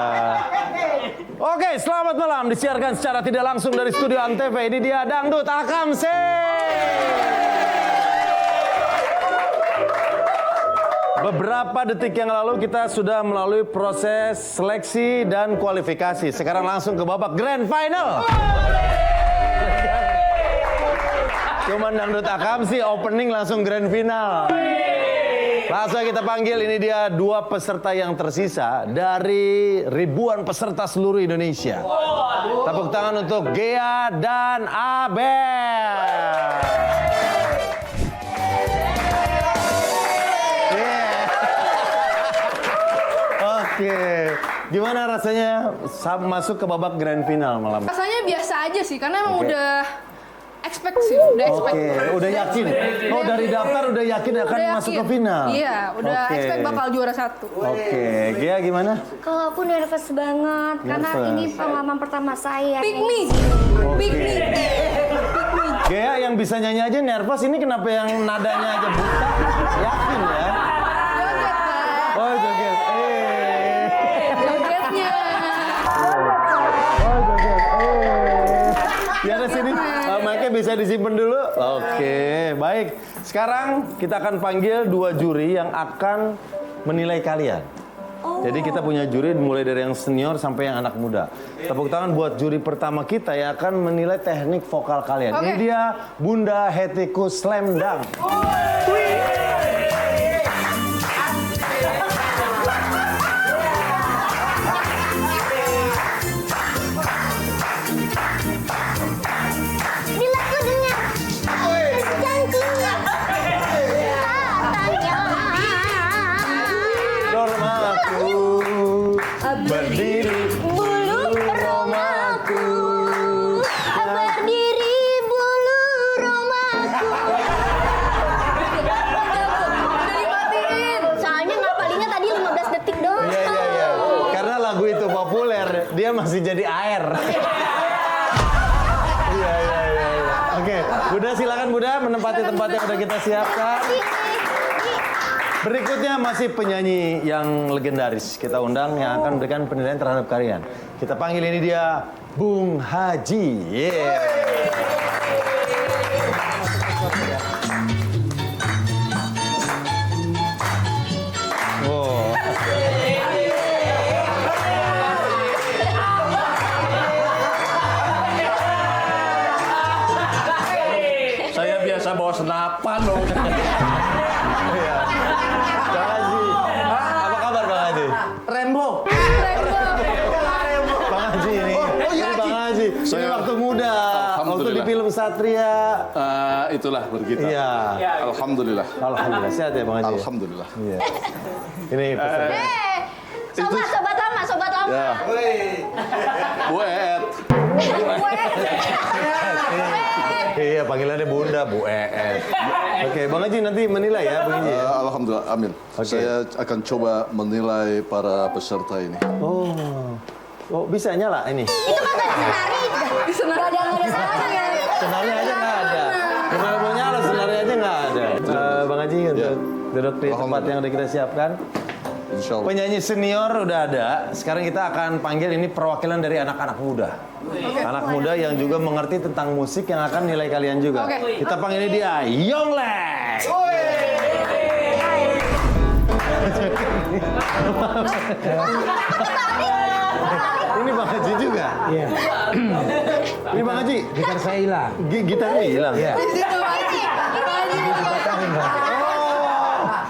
Oke, selamat malam. Disiarkan secara tidak langsung dari studio Antv. Ini dia Dangdut Akamse. Beberapa detik yang lalu kita sudah melalui proses seleksi dan kualifikasi. Sekarang langsung ke babak grand final. Cuman Dangdut Akamse opening langsung grand final. Langsung kita panggil, ini dia dua peserta yang tersisa dari ribuan peserta seluruh Indonesia. Tepuk tangan untuk Gea dan Abel. Oke, gimana rasanya masuk ke babak grand final malam? Rasanya biasa aja sih, karena emang Oke. udah expect sih, udah expect. Oke, udah yakin. Oh, dari daftar udah yakin akan Udah masuk yakin. ke final. Iya, udah Oke. expect bakal juara 1. Oke, Gea gimana? Kalau aku nervous banget karena Nervous. ini pengalaman pertama saya. Pick me. Pick me. Gea yang bisa nyanyi aja nervous, ini kenapa yang nadanya aja buta? Yakin ya? Joget, Pak. Oh, joget. Jogetnya. Oh, joget. Di atas sini, mic-nya bisa disimpan dulu. Oke, baik. Sekarang kita akan panggil 2 juri yang akan menilai kalian. Jadi kita punya juri mulai dari yang senior sampai yang anak muda. Tepuk tangan buat juri pertama kita yang akan menilai teknik vokal kalian. Ini dia Bunda Hetiku Slamdang. Bila ku dengar janjinya katanya Romaku berdiri bulu romaku berdiri bulu romaku. Udah dimatiin. Soalnya ngapalinya tadi 15 detik doang. Iya. Karena lagu itu populer, dia masih jadi air. Iya. Oke, Bunda silakan Bunda menempati tempat yang udah kita siapkan. Berikutnya masih penyanyi yang legendaris kita undang yang akan memberikan penilaian terhadap kalian. Kita panggil ini dia Bung Haji. Oh. Saya biasa bawa senapan loh. Iya. Bang Haji. Apa kabar Bang Haji? Rembo. Bang Haji ini. Ini Bang Haji. Ini waktu muda. Waktu di film Satria. Itulah begitu. Iya. Alhamdulillah. Alhamdulillah. Sehat ya Bang Haji? Alhamdulillah. Iya. Ini peserta. Sobat lama. Ya. Buet. Iya, panggilannya Bunda, Bu ES. Oke, Bang Haji nanti menilai ya, Bang Haji. Alhamdulillah, amin. Saya akan coba menilai para peserta ini. Oh, bisa nyala ini? Itu kan gak senari. Gak ada salahnya. Senarnya aja nggak ada. Gimana mau nyala, senarnya aja nggak ada. Bang Haji untuk duduk di tempat yang udah kita siapkan. Insya Allah. Penyanyi senior udah ada. Sekarang kita akan panggil ini perwakilan dari anak-anak muda. Anak muda yang juga mengerti tentang musik yang akan nilai kalian juga. Kita panggil dia Yonglek. Ini Bang Haji juga. Iya. Ini Bang Haji. Gitar saya hilang. Gitarnya hilang. Iya. Di situ Haji.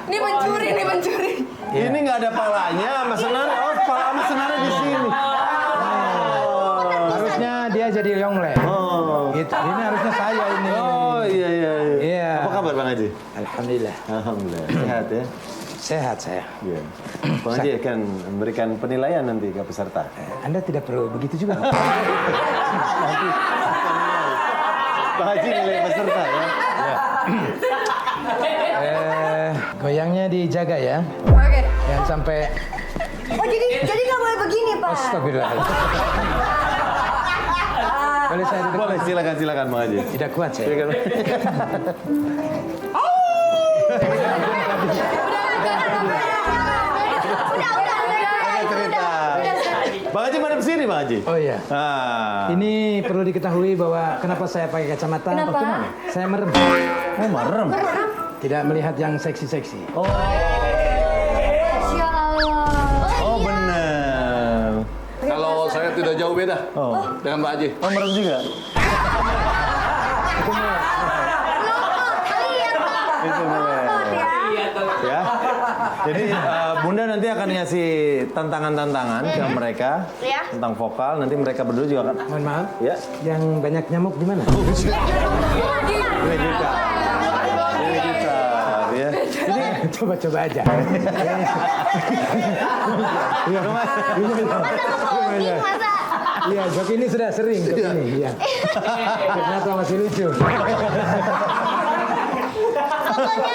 Ini pencuri. Ini nggak ada palanya sama senar. Oh, pala sama senarnya di sini. Harusnya dia jadi Yonglek. Oh. Gitu. Ini harusnya saya ini. Oh, iya. Iya. Apa kabar Bang Haji? Alhamdulillah. Alhamdulillah. Sehat ya? Sehat saya. Iya. Bang Haji akan memberikan penilaian nanti ke peserta. Anda tidak perlu begitu juga. Bang Haji nilai peserta ya. Goyangnya dijaga ya. Oke. Jangan sampai Oh jadi nggak boleh begini Pak. astagfirullah. Boleh saya duduk? Boleh, silakan Bang Haji. Tidak kuat saya. Silakan. Cerita. Bang Haji madep sini Bang Haji. Oh iya. Ah. Ini perlu diketahui bahwa kenapa saya pakai kacamata? Kenapa? Saya merem. Oh, merem. Tidak melihat yang seksi-seksi. Masya Allah. Oh, benar. Kalau saya tidak jauh beda dengan Pak Haji. Oh, merem juga. Itu boleh. Ya. Jadi Bunda nanti akan ngasih tantangan-tantangan ke mereka Ya. tentang vokal. Nanti mereka berdua juga akan. Mohon maaf. Ya. Yang banyak nyamuk di mana? Ini gitar. Ini gitar. Ya. Ini Coba-coba aja. Masa? Iya, jok ini sudah sering jok ini. Iya. Ternyata masih lucu. Pokoknya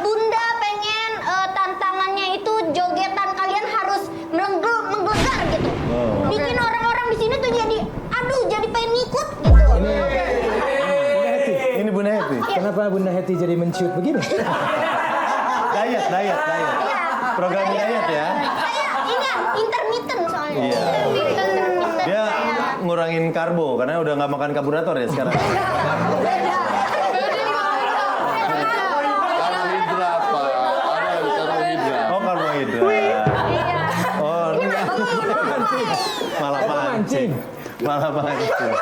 Bunda pengen tantangannya itu jogetan kalian harus menggelegar gitu. Bikin orang-orang di sini tuh jadi jadi pengen ngikut gitu. Ini Bunda Heti. Kenapa Bunda Heti jadi menciut begini? Diet. Iya. Program diet ya. Saya ini intermittent soalnya. Iya. Intermittent Dia saya. ngurangin karbo karena udah nggak makan karburator ya sekarang. Karbohidrat, Pak. Ada karbohidrat. Oh, karbohidrat. Oh, malah mancing. Malah mancing.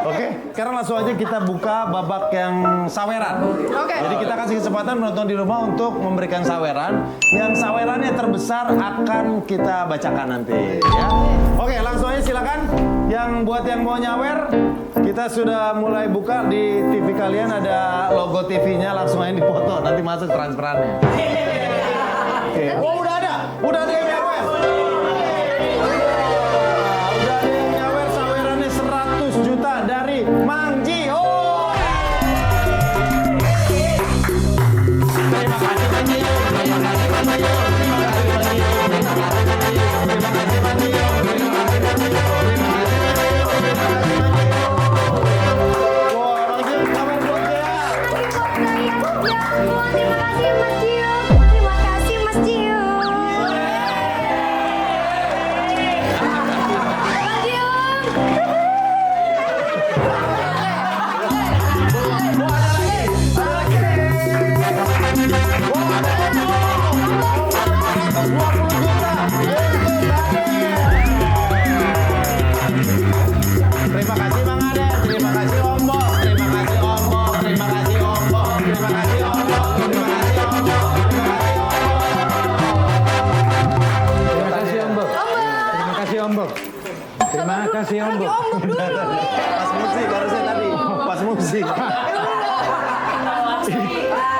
Oke, sekarang langsung aja kita buka babak yang saweran. Oke. Jadi kita kasih kesempatan penonton di rumah untuk memberikan saweran. Yang sawerannya terbesar akan kita bacakan nanti. Ya. Oke, langsung aja silakan. Yang buat yang mau nyawer, kita sudah mulai buka di TV kalian ada logo TV-nya, langsung aja dipoto. Nanti masuk transparannya. Oke. Oh, udah ada yang nyawer. Udah ada yang nyawer sawerannya 100 juta dari Mang Ji. Oh. Terima kasih Mang Ji. Terima kasih Mang Ji. Terima kasih Mang Ji. Terima kasih Mang Ji. Terima kasih Mang Ji. Terima kasih Mang Ji. Terima kasih Mang Ji. Wah, Mang Ji nyawer buat dia. Terima kasih Mas Cio. Terima kasih Mas Cio. Terima kasih Bang Ade, terima kasih Om Bob, terima kasih Om Bob, terima kasih Om Bob, terima kasih Om Bob, terima kasih Om Bob, terima kasih Om Bob. Terima kasih Om Bob. Terima kasih Om Bob. Pas musik harusnya tadi, pas musik.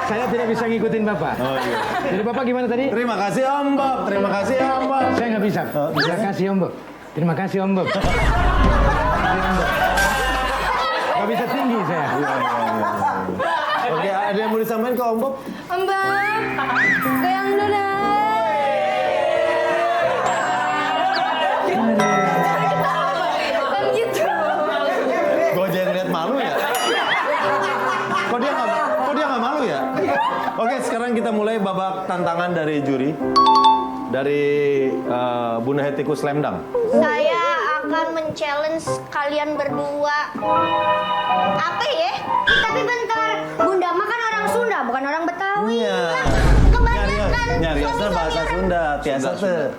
Saya tidak bisa ngikutin Bapak. Oh iya. Jadi Bapak gimana tadi? Terima kasih Om Bob, terima kasih Om Bob. Saya nggak bisa. Terima kasih Om Bob. Terima kasih Om Bob. Nggak bisa tinggi saya. Oke, ada yang mau disampaikan ke Om Bob? Mbak, goyang dulu. Kan gitu. Gue jangan lihat malu ya. Kok dia nggak malu ya? Oke, sekarang kita mulai babak tantangan dari juri. Dari Bunda Hetiku Slamdang. Saya akan men-challenge kalian berdua. Apa ya? Tapi bentar, Bunda mah kan orang Sunda, bukan orang Betawi. Iya. Kebanyakan Nyariosnya bahasa Sunda, biasa tuh.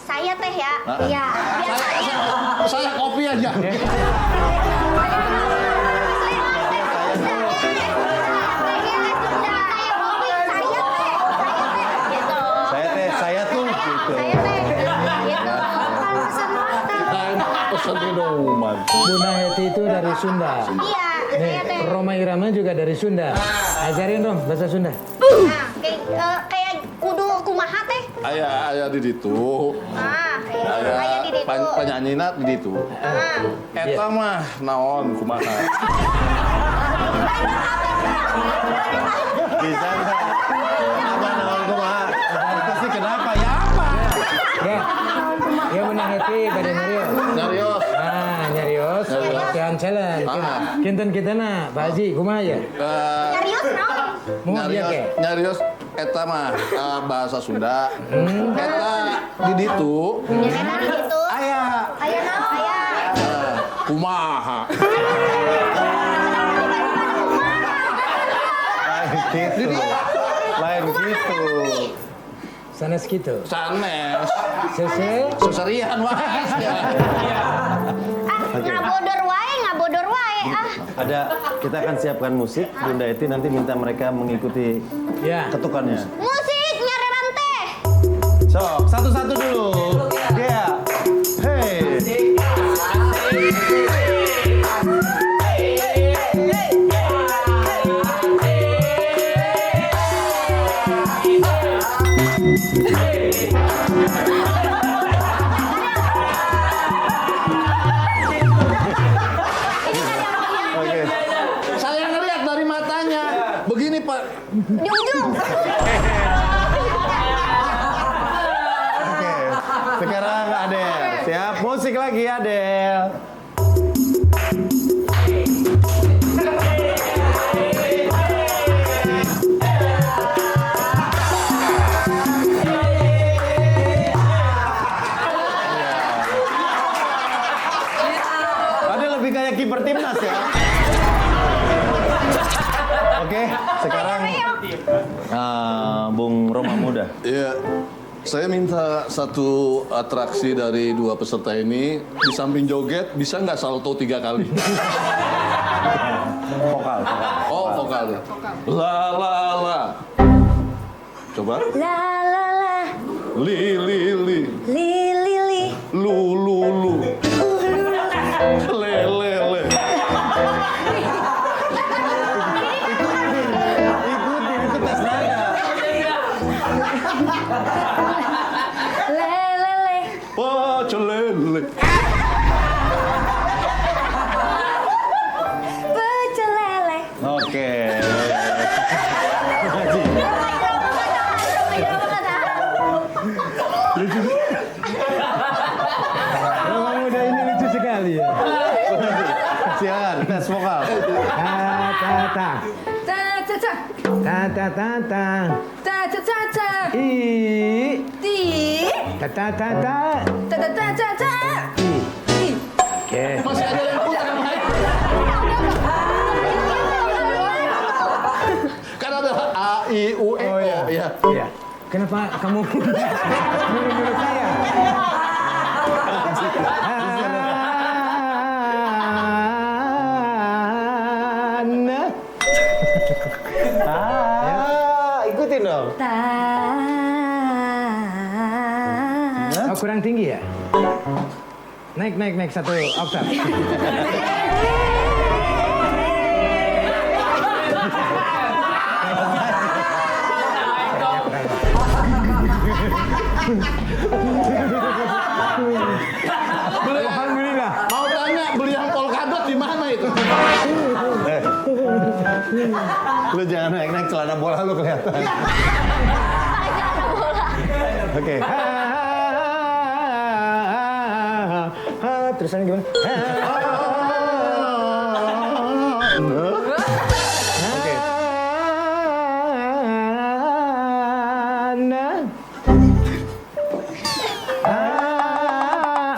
Saya teh ya. Iya, biasanya. Saya kopi aja. Saya tuh gitu. Pesan minuman. Bunda Heti itu dari Sunda. Iya, saya teh. Roma Irama juga dari Sunda. Ajarin dong bahasa Sunda. Nah, kayak kudu kumaha teh. Aya di ditu. Kayak di ditu. Panyanyina di ditu. Eta mah naon kumaha. Bisa nggak? Apa naon kumaha? Itu sih kenapa ya apa? Ya Bunda Heti pada nyarios. Nyarios. Nyarios. Latihan challenge. Kinten kitana, Pak Haji, kumaha ya? Serius naon? Mau dia ke? Nyarios eta mah bahasa Sunda. Eta di ditu. Eta di ditu. Aya. Aya naon? Aya. Kumaha. Lain gitu. Sanes gitu. Sanes. Sese. Suserian wae. Ngabodor wae. Ada, kita akan siapkan musik. Bunda Eti nanti minta mereka mengikuti ketukannya. Musik nyareran teh. Sok, satu-satu dulu. Ya. Hey. Oke. Saya ngeliat dari matanya. Begini, Pak. Di ujung. Oke. Sekarang Adel. Siap, musik lagi Adel. Saya minta satu atraksi dari dua peserta ini. Di samping joget, bisa nggak salto 3 kali? Vokal. Oh, vokal. La la la. Coba. La la la, Li li li. li li li. Lu lu lu. Le le le. Ikutin, itu tes nada. Le le le. Wah, celele. Pecel lele. Oke. Orang muda ini lucu sekali ya. Silakan tes vokal. Ta. Ta ta ta. Ta. Ta ta ta ta. I. Ti. Ta. Ta ta ta ta. I. Oke. Masih ada yang kurang, Hai. Kan ada A, I, U, E, O. Ya. Iya. Kenapa kamu nyuruh saya? Ikutin dong. Oh, kurang tinggi ya? Naik satu oktav. Alhamdulillah. Mau tanya beli yang polkadot di mana itu? Lu jangan naik celana bola lu kelihatan. Oke. Terusannya gimana? Oke.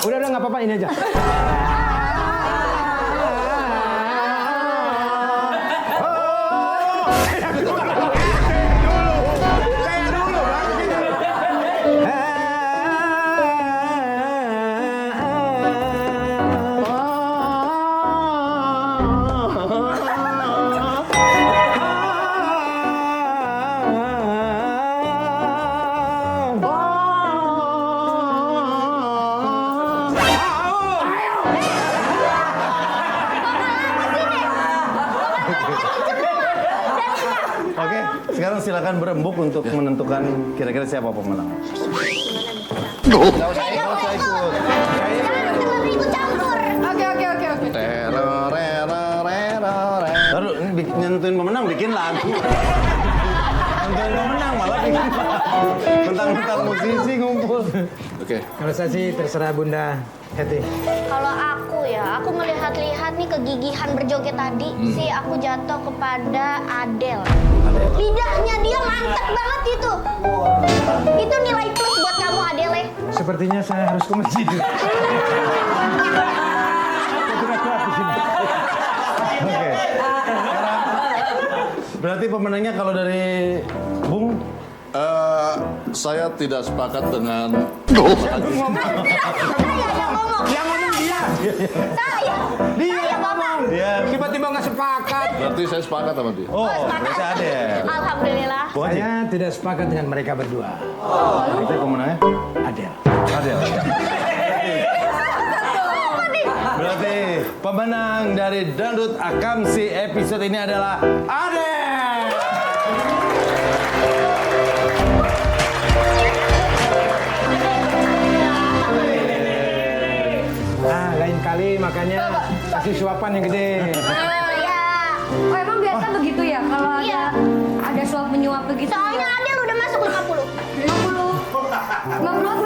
Udah nggak apa-apa, ini aja. Oke, sekarang silakan berembuk untuk menentukan kira-kira siapa pemenang. Nggak usah ikut. Jangan terlalu ikut campur. Oke. Baru ini nentuin pemenang bikin lagu. Nentuin pemenang malah bikin lagu. Mentang-mentang musisi ngumpul. Oke. Kalau saya sih terserah Bunda Heti. Kalau aku ya, aku melihat-lihat nih kegigihan berjoget tadi, sih aku jatuh kepada Adele. Lidahnya dia mantep banget itu. Itu nilai plus buat kamu Adele. Sepertinya saya harus ke masjid. Oke. Berarti pemenangnya kalau dari Bung Saya tidak sepakat dengan Saya yang ngomong. Yang ngomong dia. Saya Bapak. dia Tiba-tiba nggak sepakat. berarti saya sepakat sama dia. oh berarti ada. Alhamdulillah. Saya tidak sepakat dengan mereka berdua. Berarti pemenangnya Adele. Adele. Berarti pemenang dari Dangdut Akamsi episode ini adalah Adele. Lain kali makanya kasih suapan yang gede. Ya. Oh emang biasa begitu ya kalau Iya. ada suap menyuap begitu? Soalnya Adele udah masuk 50. 50